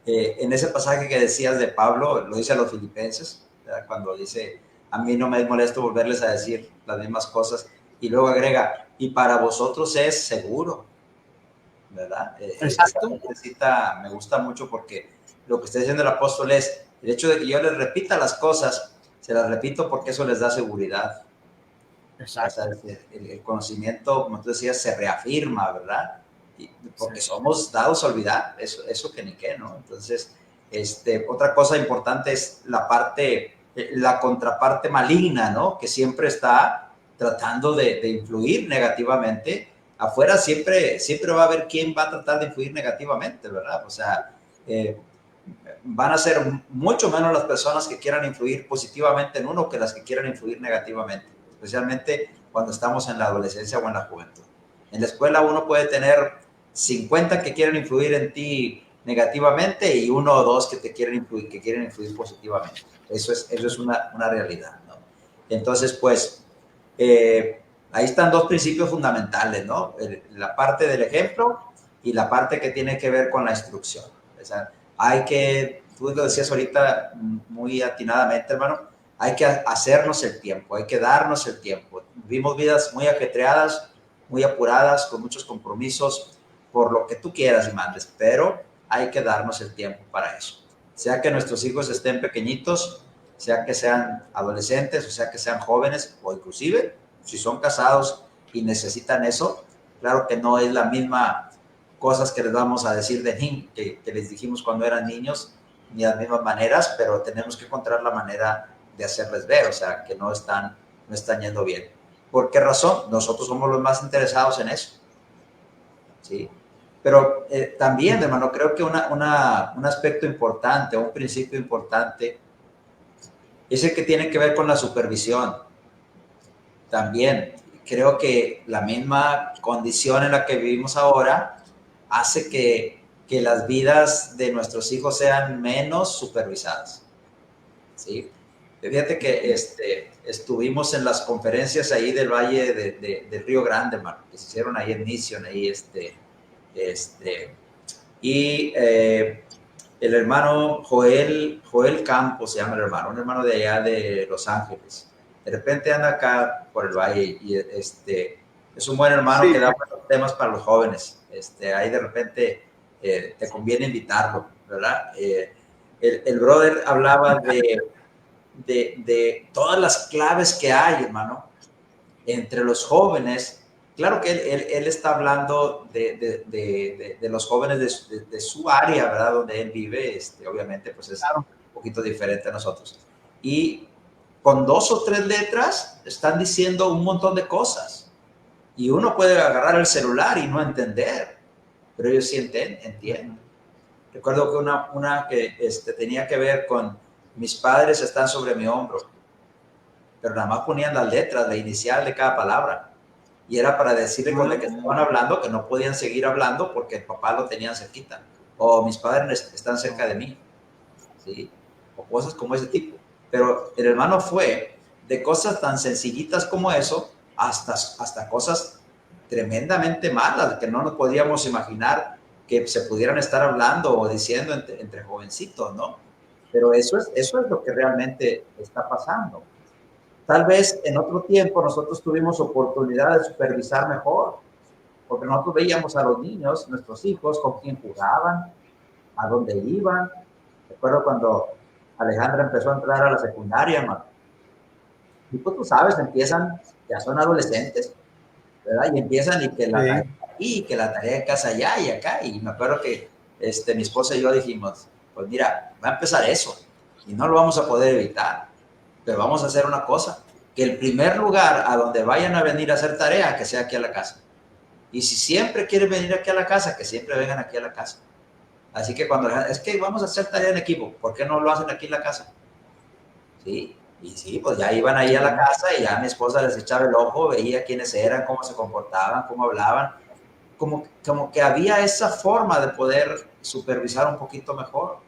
En ese pasaje que decías de Pablo, lo dice a los filipenses, ¿verdad? Cuando dice, a mí no me es molesto volverles a decir las mismas cosas, y luego agrega, y para vosotros es seguro. ¿verdad? Esa Exacto. cita me gusta mucho porque lo que está diciendo el apóstol es el hecho de que yo les repita las cosas, se las repito porque eso les da seguridad. O sea, Exacto. el conocimiento, como tú decías, se reafirma, ¿verdad? Sí. Porque somos dados a olvidar, eso que ni qué, ¿no? Entonces, otra cosa importante es la parte, la contraparte maligna, ¿no? Que siempre está tratando de influir negativamente. Afuera siempre va a haber quien va a tratar de influir negativamente, ¿verdad? O sea, van a ser mucho menos las personas que quieran influir positivamente en uno que las que quieran influir negativamente, especialmente cuando estamos en la adolescencia o en la juventud. En la escuela uno puede tener 50 que quieren influir en ti negativamente y uno o dos que te quieren influir positivamente. Eso es una realidad, ¿no? Entonces, pues, ahí están dos principios fundamentales, ¿no? La parte del ejemplo y la parte que tiene que ver con la instrucción. O sea, hay que, tú lo decías ahorita muy atinadamente, hermano, hay que hacernos el tiempo, hay que darnos el tiempo. Vivimos vidas muy ajetreadas, muy apuradas, con muchos compromisos, por lo que tú quieras y mandes, pero hay que darnos el tiempo para eso. Sea que nuestros hijos estén pequeñitos, sea que sean adolescentes, o sea que sean jóvenes, o inclusive si son casados y necesitan eso, claro que no es la misma cosas que les vamos a decir de que les dijimos cuando eran niños, ni las mismas maneras, pero tenemos que encontrar la manera de hacerles ver, o sea, que no están yendo bien. ¿Por qué razón? Nosotros somos los más interesados en eso, ¿sí? Pero también, hermano, creo que un aspecto importante, un principio importante, es el que tiene que ver con la supervisión. También creo que la misma condición en la que vivimos ahora hace que las vidas de nuestros hijos sean menos supervisadas, ¿sí? Fíjate que estuvimos en las conferencias ahí del Valle del Río Grande, Marco, que se hicieron ahí en Mission, ahí y el hermano Joel Campos se llama el hermano, un hermano de allá de Los Ángeles. De repente anda acá por el valle y es un buen hermano Sí, que da buenos temas para los jóvenes. Ahí de repente te conviene invitarlo, ¿verdad? El brother hablaba de todas las claves que hay, hermano, entre los jóvenes. Claro que él está hablando de los jóvenes de su área, ¿verdad? Donde él vive, obviamente, pues es claro. un poquito diferente a nosotros. Y con dos o tres letras están diciendo un montón de cosas. Y uno puede agarrar el celular y no entender, pero ellos sí entienden. Recuerdo que una que tenía que ver con mis padres están sobre mi hombro, pero nada más ponían las letras, la inicial de cada palabra. Y era para decirle con el que estaban hablando que no podían seguir hablando porque el papá lo tenían cerquita. O mis padres están cerca de mí, ¿sí? O cosas como ese tipo. Pero el hermano fue de cosas tan sencillitas como eso hasta cosas tremendamente malas que no nos podíamos imaginar que se pudieran estar hablando o diciendo entre jovencitos, ¿no? Pero eso es lo que realmente está pasando. Tal vez en otro tiempo nosotros tuvimos oportunidad de supervisar mejor, porque nosotros veíamos a los niños, nuestros hijos, con quién jugaban, a dónde iban. Recuerdo cuando Alejandra empezó a entrar a la secundaria, man. Y pues tú sabes, empiezan, ya son adolescentes, ¿verdad? Y empiezan y que la tarea Sí. aquí, y que la tarea de casa allá y acá. Y me acuerdo que mi esposa y yo dijimos, pues mira, va a empezar eso y no lo vamos a poder evitar, pero vamos a hacer una cosa, que el primer lugar a donde vayan a venir a hacer tarea, que sea aquí a la casa. Y si siempre quieren venir aquí a la casa, que siempre vengan aquí a la casa. Así que cuando es que vamos a hacer tarea en equipo, ¿por qué no lo hacen aquí en la casa? Sí, y sí, pues ya iban ahí a la casa y ya mi esposa les echaba el ojo, veía quiénes eran, cómo se comportaban, cómo hablaban, como que había esa forma de poder supervisar un poquito mejor.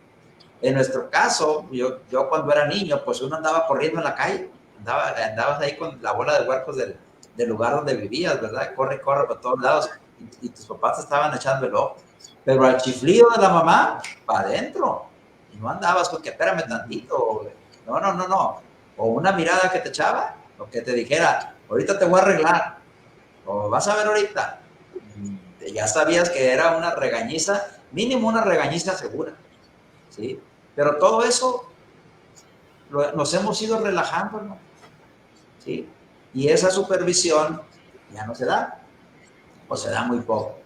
En nuestro caso, yo cuando era niño, pues uno andaba corriendo en la calle, andabas ahí con la bola de huercos del lugar donde vivías, ¿verdad? Corre, corre por todos lados y tus papás te estaban echando el ojo. Pero al chiflido de la mamá, para adentro. Y no andabas con que espérame tantito. No, no, no, no. O una mirada que te echaba, o que te dijera, ahorita te voy a arreglar, o vas a ver ahorita. ya sabías que era una regañiza, mínimo una regañiza segura, ¿sí? Pero todo eso nos hemos ido relajando, ¿no? ¿Sí? Y esa supervisión ya no se da, o se da muy poco.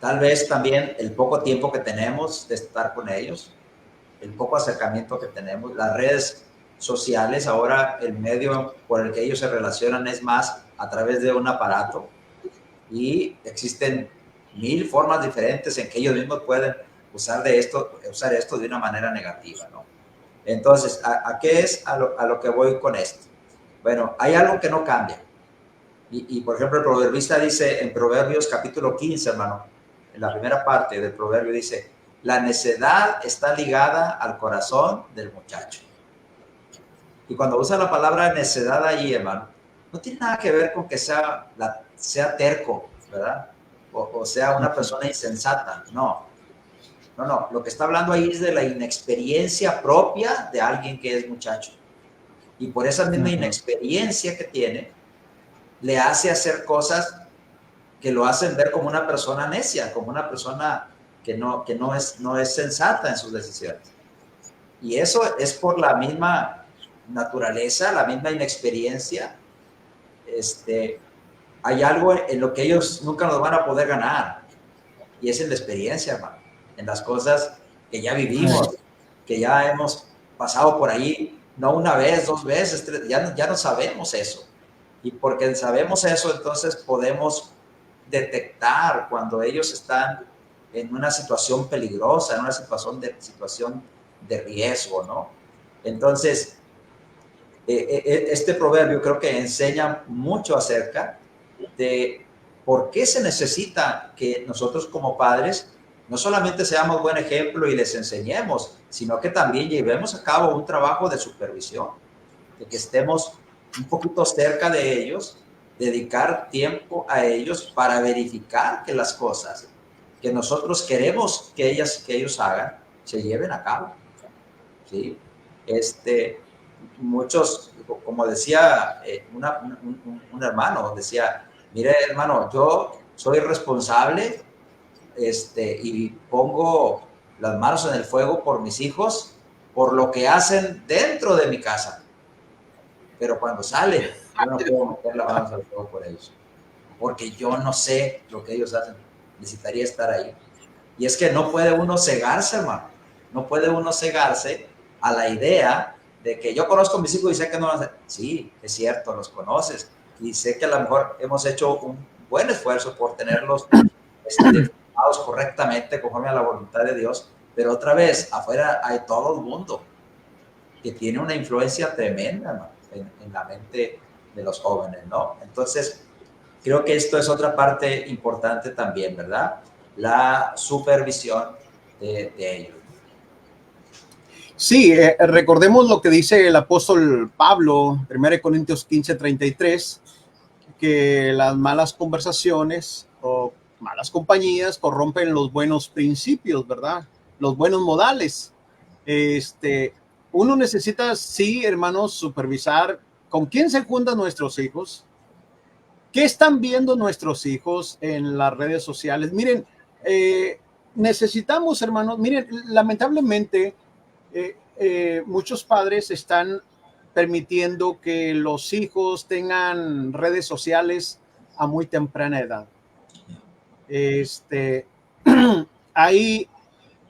Tal vez también el poco tiempo que tenemos de estar con ellos, el poco acercamiento que tenemos, las redes sociales, ahora el medio por el que ellos se relacionan es más a través de un aparato, y existen 1000 formas diferentes en que ellos mismos pueden usar esto de una manera negativa, ¿no? Entonces, ¿a qué es a lo que voy con esto? Bueno, hay algo que no cambia. Por ejemplo, el proverbista dice en Proverbios capítulo 15, hermano, en la primera parte del proverbio dice, la necedad está ligada al corazón del muchacho. Y cuando usa la palabra necedad ahí, hermano, no tiene nada que ver con que sea terco, ¿verdad? O sea una persona insensata, no. No, lo que está hablando ahí es de la inexperiencia propia de alguien que es muchacho. Y por esa misma inexperiencia que tiene, le hace hacer cosas que lo hacen ver como una persona necia, como una persona que no es sensata en sus decisiones. Y eso es por la misma naturaleza, la misma inexperiencia. Hay algo en lo que ellos nunca nos van a poder ganar, y es en la experiencia, hermano, en las cosas que ya vivimos, que ya hemos pasado por ahí, no una vez, 2 veces, 3, ya no sabemos eso. Y porque sabemos eso, entonces podemos detectar cuando ellos están en una situación peligrosa, en una situación de riesgo, ¿no? Entonces, este proverbio creo que enseña mucho acerca de por qué se necesita que nosotros como padres no solamente seamos buen ejemplo y les enseñemos, sino que también llevemos a cabo un trabajo de supervisión, de que estemos un poquito cerca de ellos, dedicar tiempo a ellos para verificar que las cosas que nosotros queremos que ellos hagan se lleven a cabo, ¿sí? Muchos, como decía un hermano, decía, mire hermano, yo soy responsable, y pongo las manos en el fuego por mis hijos, por lo que hacen dentro de mi casa, pero cuando salen, yo no puedo meter las manos al fuego por ellos, porque yo no sé lo que ellos hacen, necesitaría estar ahí. Y es que no puede uno cegarse, hermano, no puede uno cegarse a la idea de que yo conozco a mis hijos y sé que no van a hacer. Sí, es cierto, los conoces, y sé que a lo mejor hemos hecho un buen esfuerzo por tenerlos formados correctamente conforme a la voluntad de Dios, pero otra vez, afuera hay todo el mundo que tiene una influencia tremenda, ¿no?, en la mente de los jóvenes, ¿no? Entonces, creo que esto es otra parte importante también, ¿verdad? La supervisión de ellos. Sí, recordemos lo que dice el apóstol Pablo, 1 Corintios 15:33, que las malas conversaciones o malas compañías corrompen los buenos principios, ¿verdad? Los buenos modales. Uno necesita, sí, hermanos, supervisar con quién se juntan nuestros hijos, qué están viendo nuestros hijos en las redes sociales. Miren, necesitamos, hermanos, miren, lamentablemente, muchos padres están permitiendo que los hijos tengan redes sociales a muy temprana edad. Ahí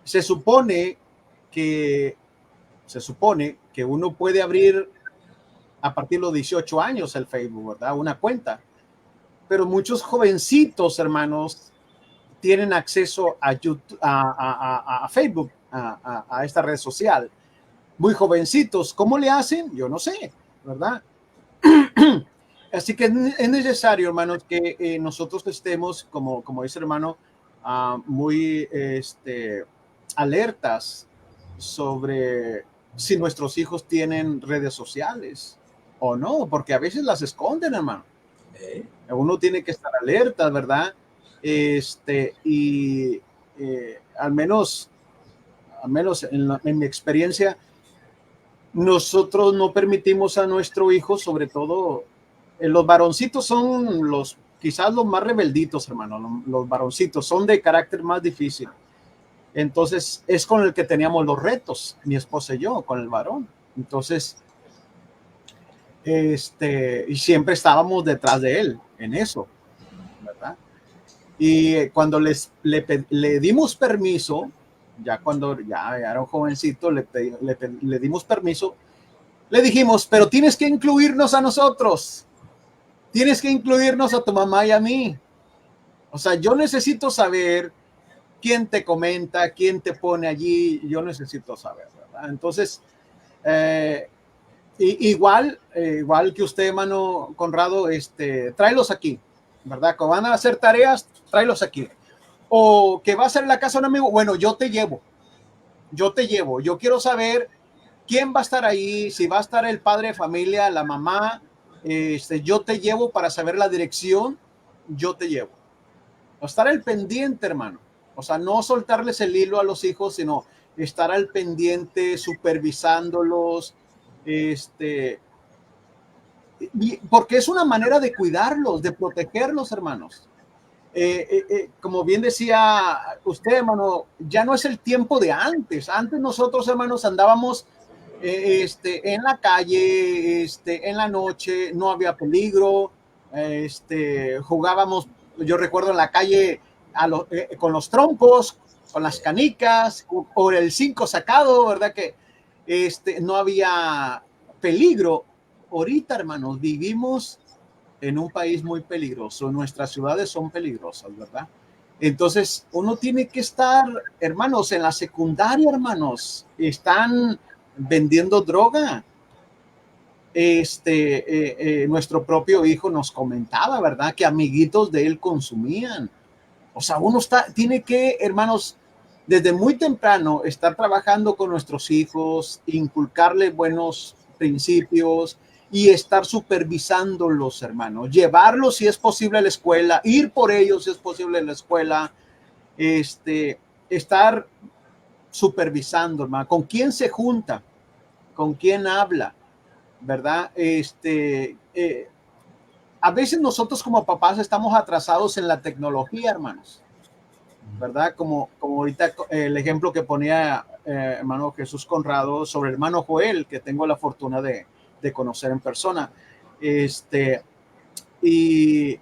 se supone que uno puede abrir a partir de los 18 años el Facebook, ¿verdad? Una cuenta. Pero muchos jovencitos, hermanos, tienen acceso a YouTube, a Facebook, a esta red social. Muy jovencitos. ¿Cómo le hacen? Yo no sé, ¿verdad? Así que es necesario, hermanos, que nosotros estemos, como dice el hermano, muy alertas sobre si nuestros hijos tienen redes sociales o no, porque a veces las esconden, hermano. Uno tiene que estar alerta, ¿verdad? Y al menos en mi experiencia, nosotros no permitimos a nuestro hijo, sobre todo los varoncitos son los quizás los más rebelditos, hermano, los varoncitos, son de carácter más difícil. Entonces, es con el que teníamos los retos, mi esposa y yo, con el varón. Entonces, y siempre estábamos detrás de él en eso, ¿verdad? Y cuando le dimos permiso, ya cuando ya era un jovencito, le dimos permiso, le dijimos, pero tienes que incluirnos a nosotros, tienes que incluirnos a tu mamá y a mí. O sea, yo necesito saber quién te comenta, quién te pone allí, yo necesito saber, ¿verdad? Entonces, igual que usted, hermano Conrado, tráelos aquí, ¿verdad? Cuando van a hacer tareas, tráelos aquí. O que va a ser la casa de un amigo, bueno, yo te llevo, yo quiero saber quién va a estar ahí, si va a estar el padre de familia, la mamá, yo te llevo para saber la dirección, yo te llevo. O estar al pendiente, hermano. O sea, no soltarles el hilo a los hijos, sino estar al pendiente, supervisándolos, porque es una manera de cuidarlos, de protegerlos, hermanos. Como bien decía usted, hermano, ya no es el tiempo de antes. Antes nosotros, hermanos, andábamos en la calle, en la noche, no había peligro, jugábamos, yo recuerdo en la calle con los trompos, con las canicas, o el 5 sacado, ¿verdad? Que no había peligro. Ahorita, hermanos, vivimos en un país muy peligroso, nuestras ciudades son peligrosas, ¿verdad? Entonces, uno tiene que estar, hermanos, en la secundaria, hermanos, están vendiendo droga. Nuestro propio hijo nos comentaba, ¿verdad? Que amiguitos de él consumían. O sea, uno tiene que, hermanos, desde muy temprano estar trabajando con nuestros hijos, inculcarle buenos principios y estar supervisándolos, hermanos. Llevarlos si es posible a la escuela, ir por ellos si es posible a la escuela, estar supervisando, hermano. ¿Con quién se junta? ¿Con quién habla? ¿Verdad? A veces nosotros como papás estamos atrasados en la tecnología, hermanos. ¿Verdad? Como ahorita el ejemplo que ponía hermano Jesús Conrado sobre el hermano Joel, que tengo la fortuna de conocer en persona. Y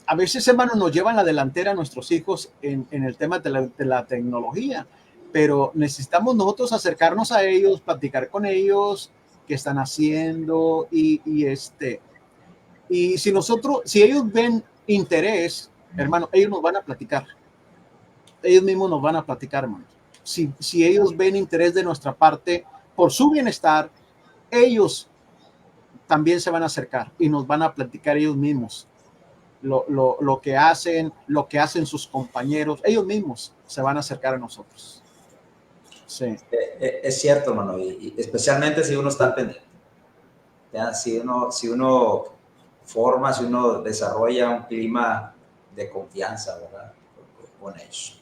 a veces, hermanos, nos llevan la delantera a nuestros hijos en el tema de la tecnología, pero necesitamos nosotros acercarnos a ellos, platicar con ellos, qué están haciendo y si ellos ven interés, hermano, ellos nos van a platicar. Ellos mismos nos van a platicar, hermanos. Si ellos ven interés de nuestra parte por su bienestar, ellos también se van a acercar y nos van a platicar ellos mismos lo que hacen sus compañeros. Ellos mismos se van a acercar a nosotros. Sí. Es cierto, hermano, y especialmente si uno está pendiente. ¿Ya? Si uno forma, si uno desarrolla un clima de confianza, ¿verdad? Con ellos.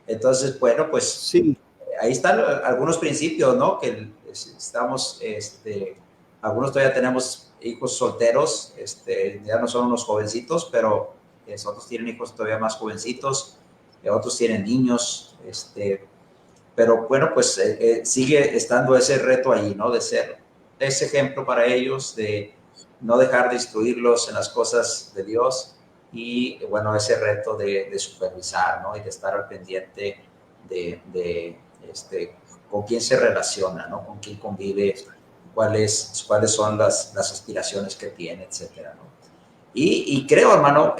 Entonces, bueno, pues sí. Ahí están algunos principios, ¿no? Que estamos, algunos todavía tenemos hijos solteros, ya no son unos jovencitos, pero otros tienen hijos todavía más jovencitos, otros tienen niños, pero bueno, pues sigue estando ese reto ahí, ¿no? De ser ese ejemplo para ellos, de no dejar de instruirlos en las cosas de Dios y, bueno, ese reto de supervisar, ¿no? Y de estar al pendiente de con quién se relaciona, ¿no? Con quién convive, cuáles son las aspiraciones que tiene, etcétera, ¿no? Y creo, hermano,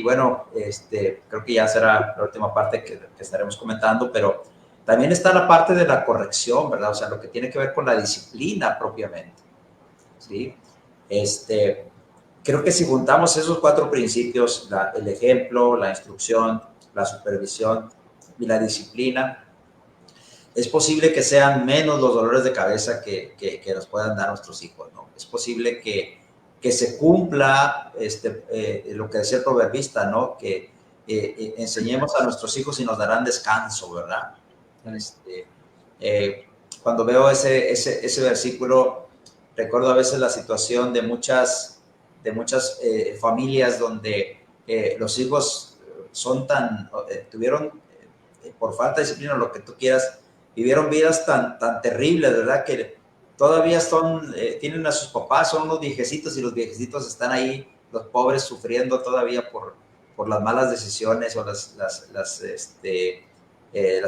bueno, creo que ya será la última parte que estaremos comentando, pero también está la parte de la corrección, ¿verdad? O sea, lo que tiene que ver con la disciplina propiamente, ¿sí? Creo que si juntamos esos 4 principios, el ejemplo, la instrucción, la supervisión y la disciplina, es posible que sean menos los dolores de cabeza que nos puedan dar nuestros hijos, ¿no? Es posible que se cumpla lo que decía el proverbista, ¿no? Que enseñemos a nuestros hijos y nos darán descanso, ¿verdad? Cuando veo ese versículo, recuerdo a veces la situación de muchas familias donde los hijos son tan, tuvieron, por falta de disciplina, lo que tú quieras, vivieron vidas tan terribles, ¿verdad? Que todavía tienen a sus papás, son unos viejecitos y los viejecitos están ahí, los pobres sufriendo todavía por las malas decisiones o las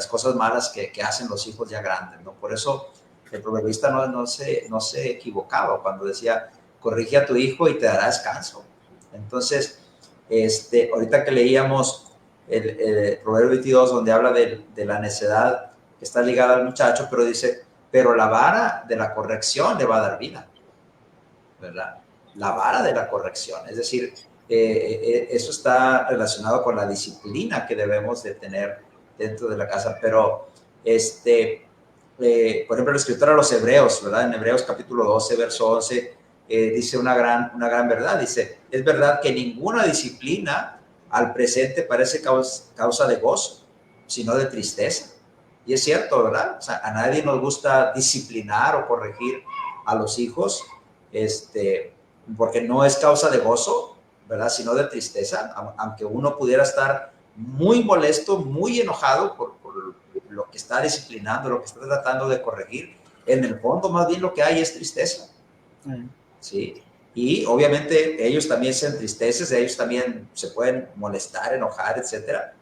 cosas malas que hacen los hijos ya grandes, ¿no? Por eso el proverbista no se equivocaba cuando decía, corrige a tu hijo y te dará descanso. Entonces, ahorita que leíamos el Proverbio 22, donde habla de la necedad que está ligada al muchacho, pero dice, pero la vara de la corrección le va a dar vida, ¿verdad? La vara de la corrección, es decir, eso está relacionado con la disciplina que debemos de tener dentro de la casa, pero por ejemplo, la escritura a los Hebreos, ¿verdad? En Hebreos capítulo 12, verso 11, dice una gran verdad, dice, es verdad que ninguna disciplina al presente parece causa de gozo, sino de tristeza. Y es cierto, ¿verdad? O sea, a nadie nos gusta disciplinar o corregir a los hijos, porque no es causa de gozo, ¿verdad? Sino de tristeza, aunque uno pudiera estar muy molesto, muy enojado por lo que está disciplinando, lo que está tratando de corregir. En el fondo, más bien lo que hay es tristeza. ¿Sí? Y obviamente ellos también se entristecen, ellos también se pueden molestar, enojar, etcétera.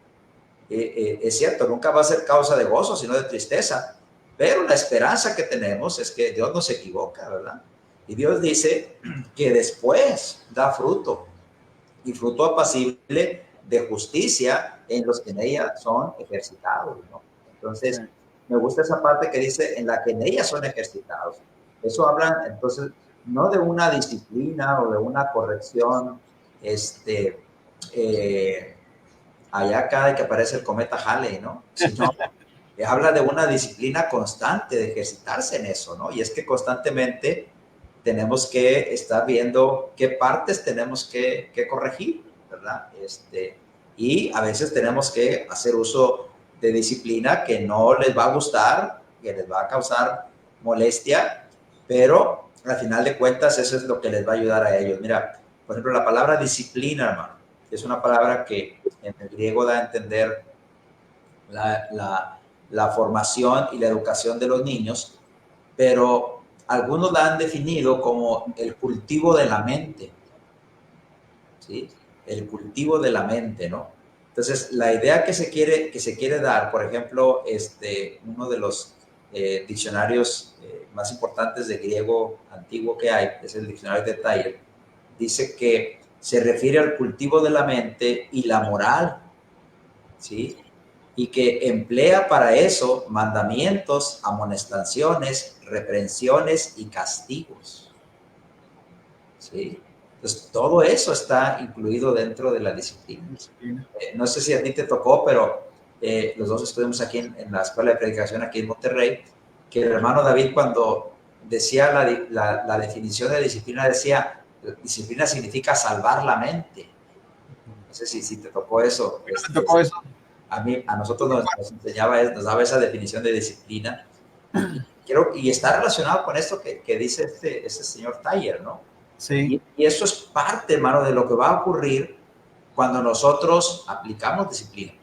Es cierto, nunca va a ser causa de gozo, sino de tristeza. Pero la esperanza que tenemos es que Dios no se equivoca, ¿verdad? Y Dios dice que después da fruto, y fruto apacible de justicia en los que en ella son ejercitados, ¿no? Entonces, me gusta esa parte que dice en la que en ella son ejercitados. Eso habla, entonces, no de una disciplina o de una corrección, allá cada que aparece el cometa Halley, ¿no? Sino habla de una disciplina constante, de ejercitarse en eso, ¿no? Y es que constantemente tenemos que estar viendo qué partes tenemos que corregir, ¿verdad? Y a veces tenemos que hacer uso de disciplina que no les va a gustar, que les va a causar molestia, pero al final de cuentas eso es lo que les va a ayudar a ellos. Mira, por ejemplo, la palabra disciplina, hermano, es una palabra que en el griego da a entender la formación y la educación de los niños, pero algunos la han definido como el cultivo de la mente, ¿sí? El cultivo de la mente, ¿no? Entonces, la idea que se quiere dar, por ejemplo, uno de los diccionarios más importantes de griego antiguo que hay, es el diccionario de Thayer, dice que se refiere al cultivo de la mente y la moral, ¿sí? Y que emplea para eso mandamientos, amonestaciones, reprensiones y castigos, ¿sí? Entonces, todo eso está incluido dentro de la disciplina. No sé si a ti te tocó, pero los dos estuvimos aquí en la Escuela de Predicación aquí en Monterrey, que el hermano David cuando decía la definición de disciplina, decía, disciplina significa salvar la mente. No sé si te tocó eso. Me tocó eso. A nosotros nos enseñaba, nos daba esa definición de disciplina. Y está relacionado con esto que dice este señor Thayer, ¿no? Sí. Y eso es parte, hermano, de lo que va a ocurrir cuando nosotros aplicamos disciplina.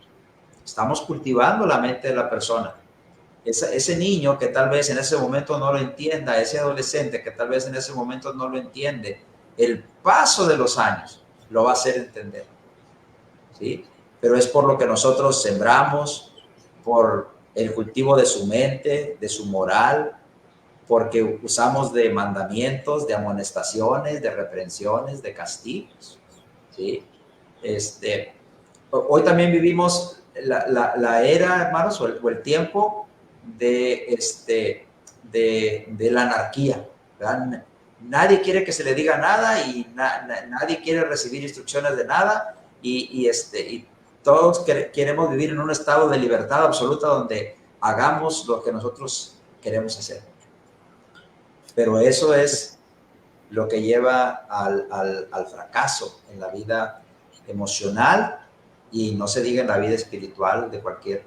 Estamos cultivando la mente de la persona. Ese niño que tal vez en ese momento no lo entienda, ese adolescente que tal vez en ese momento no lo entiende, el paso de los años lo va a hacer entender, ¿sí? Pero es por lo que nosotros sembramos, por el cultivo de su mente, de su moral, porque usamos de mandamientos, de amonestaciones, de reprensiones, de castigos, ¿sí? Hoy también vivimos la era, hermanos, o el tiempo de la anarquía, ¿verdad? Nadie quiere que se le diga nada y nadie quiere recibir instrucciones de nada y todos queremos vivir en un estado de libertad absoluta donde hagamos lo que nosotros queremos hacer. Pero eso es lo que lleva al fracaso en la vida emocional y no se diga en la vida espiritual de cualquier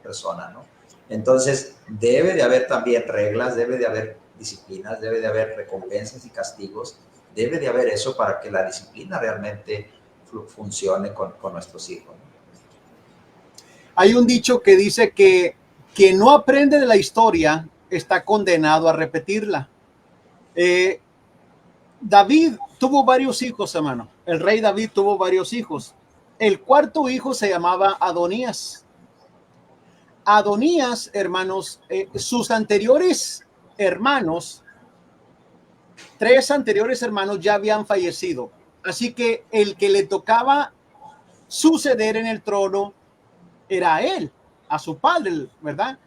persona, ¿no? Entonces, debe de haber también reglas, debe de haber disciplinas, debe de haber recompensas y castigos, debe de haber eso para que la disciplina realmente funcione con nuestros hijos. Hay un dicho que dice que quien no aprende de la historia está condenado a repetirla. David tuvo varios hijos, hermano. El rey David tuvo varios hijos. El cuarto hijo se llamaba Adonías. Adonías, hermanos, sus anteriores hermanos, 3 anteriores hermanos ya habían fallecido. Así que el que le tocaba suceder en el trono era a él, a su padre, ¿verdad?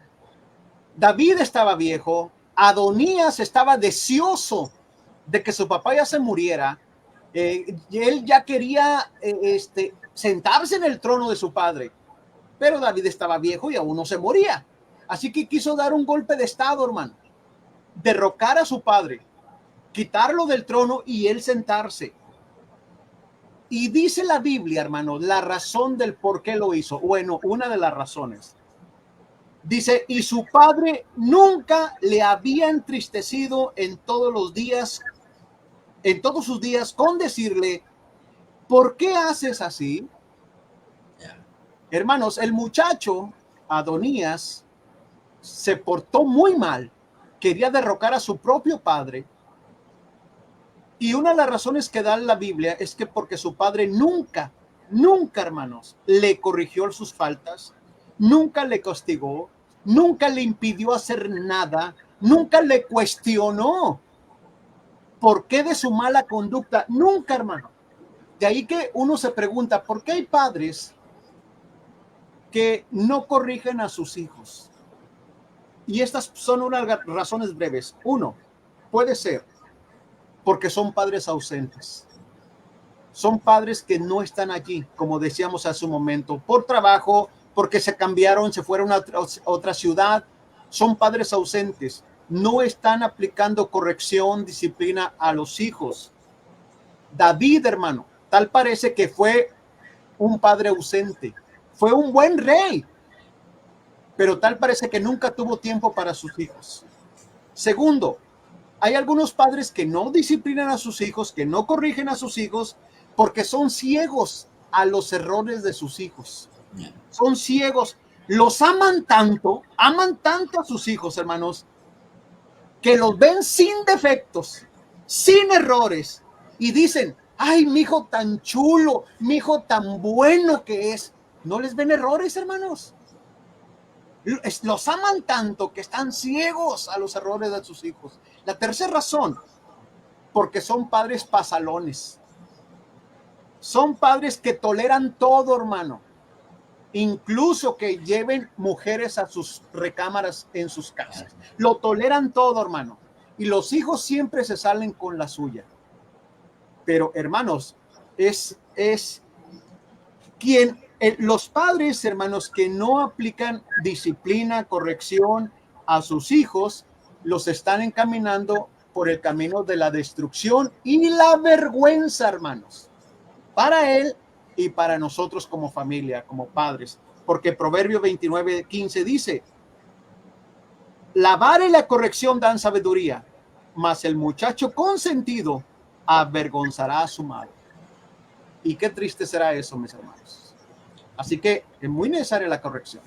David estaba viejo, Adonías estaba deseoso de que su papá ya se muriera, y él ya quería sentarse en el trono de su padre, pero David estaba viejo y aún no se moría. Así que quiso dar un golpe de estado, hermano, derrocar a su padre, quitarlo del trono y él sentarse. Y dice la Biblia, hermano, la razón del por qué lo hizo. Bueno, una de las razones. Dice, y su padre nunca le había entristecido en todos sus días con decirle, ¿por qué haces así? Hermanos, el muchacho Adonías se portó muy mal, quería derrocar a su propio padre. Y una de las razones que da la Biblia es que porque su padre nunca, hermanos, le corrigió sus faltas, nunca le castigó, nunca le impidió hacer nada, nunca le cuestionó por qué de su mala conducta, nunca, hermano. De ahí que uno se pregunta, ¿por qué hay padres que no corrigen a sus hijos? Y estas son unas razones breves. Uno, puede ser porque son padres ausentes. Son padres que no están allí, como decíamos hace un momento, por trabajo, porque se cambiaron, se fueron a otra ciudad. Son padres ausentes. No están aplicando corrección, disciplina a los hijos. David, hermano, tal parece que fue un padre ausente. Fue un buen rey, pero tal parece que nunca tuvo tiempo para sus hijos. Segundo, hay algunos padres que no disciplinan a sus hijos, que no corrigen a sus hijos, porque son ciegos a los errores de sus hijos. Son ciegos. Los aman tanto a sus hijos, hermanos, que los ven sin defectos, sin errores, y dicen, ay, mi hijo tan chulo, mi hijo tan bueno que es. No les ven errores, hermanos. Los aman tanto que están ciegos a los errores de sus hijos. La tercera razón, porque son padres pasalones. Son padres que toleran todo, hermano. Incluso que lleven mujeres a sus recámaras en sus casas. Lo toleran todo, hermano. Y los hijos siempre se salen con la suya. Pero, hermanos, los padres, hermanos, que no aplican disciplina, corrección a sus hijos, los están encaminando por el camino de la destrucción y la vergüenza, hermanos, para él y para nosotros como familia, como padres. Porque Proverbio 29:15 dice, la vara y la corrección dan sabiduría, mas el muchacho consentido avergonzará a su madre. Y qué triste será eso, mis hermanos. Así que es muy necesaria la corrección.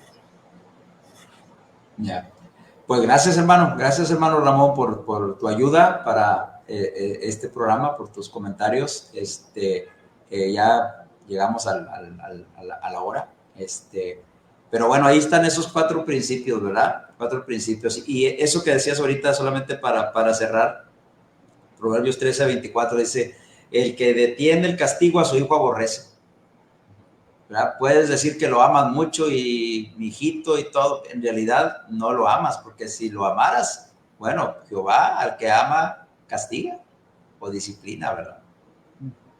Ya. Pues gracias, hermano. Gracias, hermano Ramón, por tu ayuda para este programa, por tus comentarios. Ya llegamos a la hora. Pero bueno, ahí están esos 4 principios, ¿verdad? 4 principios. Y eso que decías ahorita, solamente para cerrar, Proverbios 13:24 dice, el que detiene el castigo a su hijo aborrece. ¿Verdad? Puedes decir que lo amas mucho y mi hijito y todo, en realidad no lo amas, porque si lo amaras, bueno, Jehová al que ama castiga o disciplina, ¿verdad?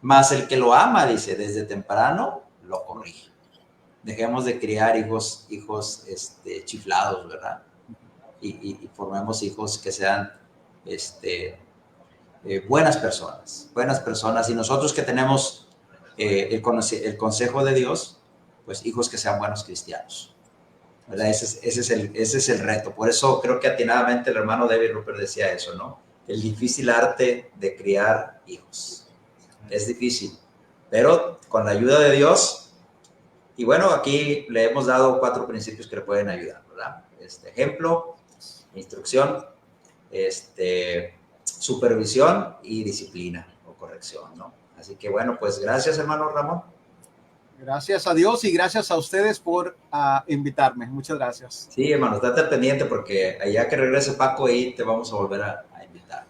Mas el que lo ama, dice, desde temprano lo corrige. Dejemos de criar hijos chiflados, ¿verdad? Y formemos hijos que sean buenas personas. Y nosotros que tenemos el consejo de Dios, pues hijos que sean buenos cristianos, ¿verdad? Ese es el reto. Por eso creo que atinadamente el hermano David Rupert decía eso, ¿no? El difícil arte de criar hijos. Es difícil, pero con la ayuda de Dios. Y bueno, aquí le hemos dado 4 principios que le pueden ayudar, ¿verdad? Ejemplo, instrucción, supervisión y disciplina o corrección, ¿no? Así que bueno, pues gracias, hermano Ramón. Gracias a Dios y gracias a ustedes por invitarme. Muchas gracias. Sí, hermano, estate al pendiente porque allá que regrese Paco ahí te vamos a volver a invitar.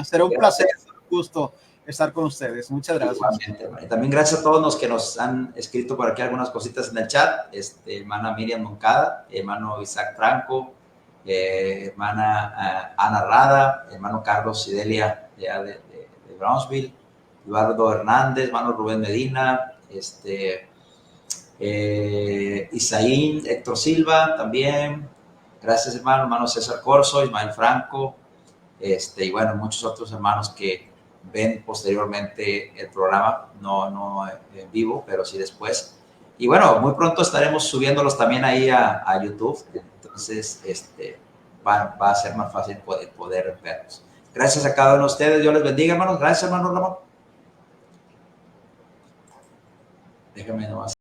Será un placer, un gusto estar con ustedes. Muchas gracias. Igualmente, hermano. Y también gracias a todos los que nos han escrito por aquí algunas cositas en el chat. Hermana Miriam Moncada, hermano Isaac Franco, hermana Ana Rada, hermano Carlos Sidelia de Brownsville, Eduardo Hernández, hermano Rubén Medina, Isaín, Héctor Silva también. Gracias, hermano César Corso, Ismael Franco, y bueno, muchos otros hermanos que ven posteriormente el programa, no en vivo, pero sí después. Y bueno, muy pronto estaremos subiéndolos también ahí a YouTube, entonces va a ser más fácil poder verlos. Gracias a cada uno de ustedes, Dios les bendiga, hermanos. Gracias, hermano Ramón. Déjame nomás.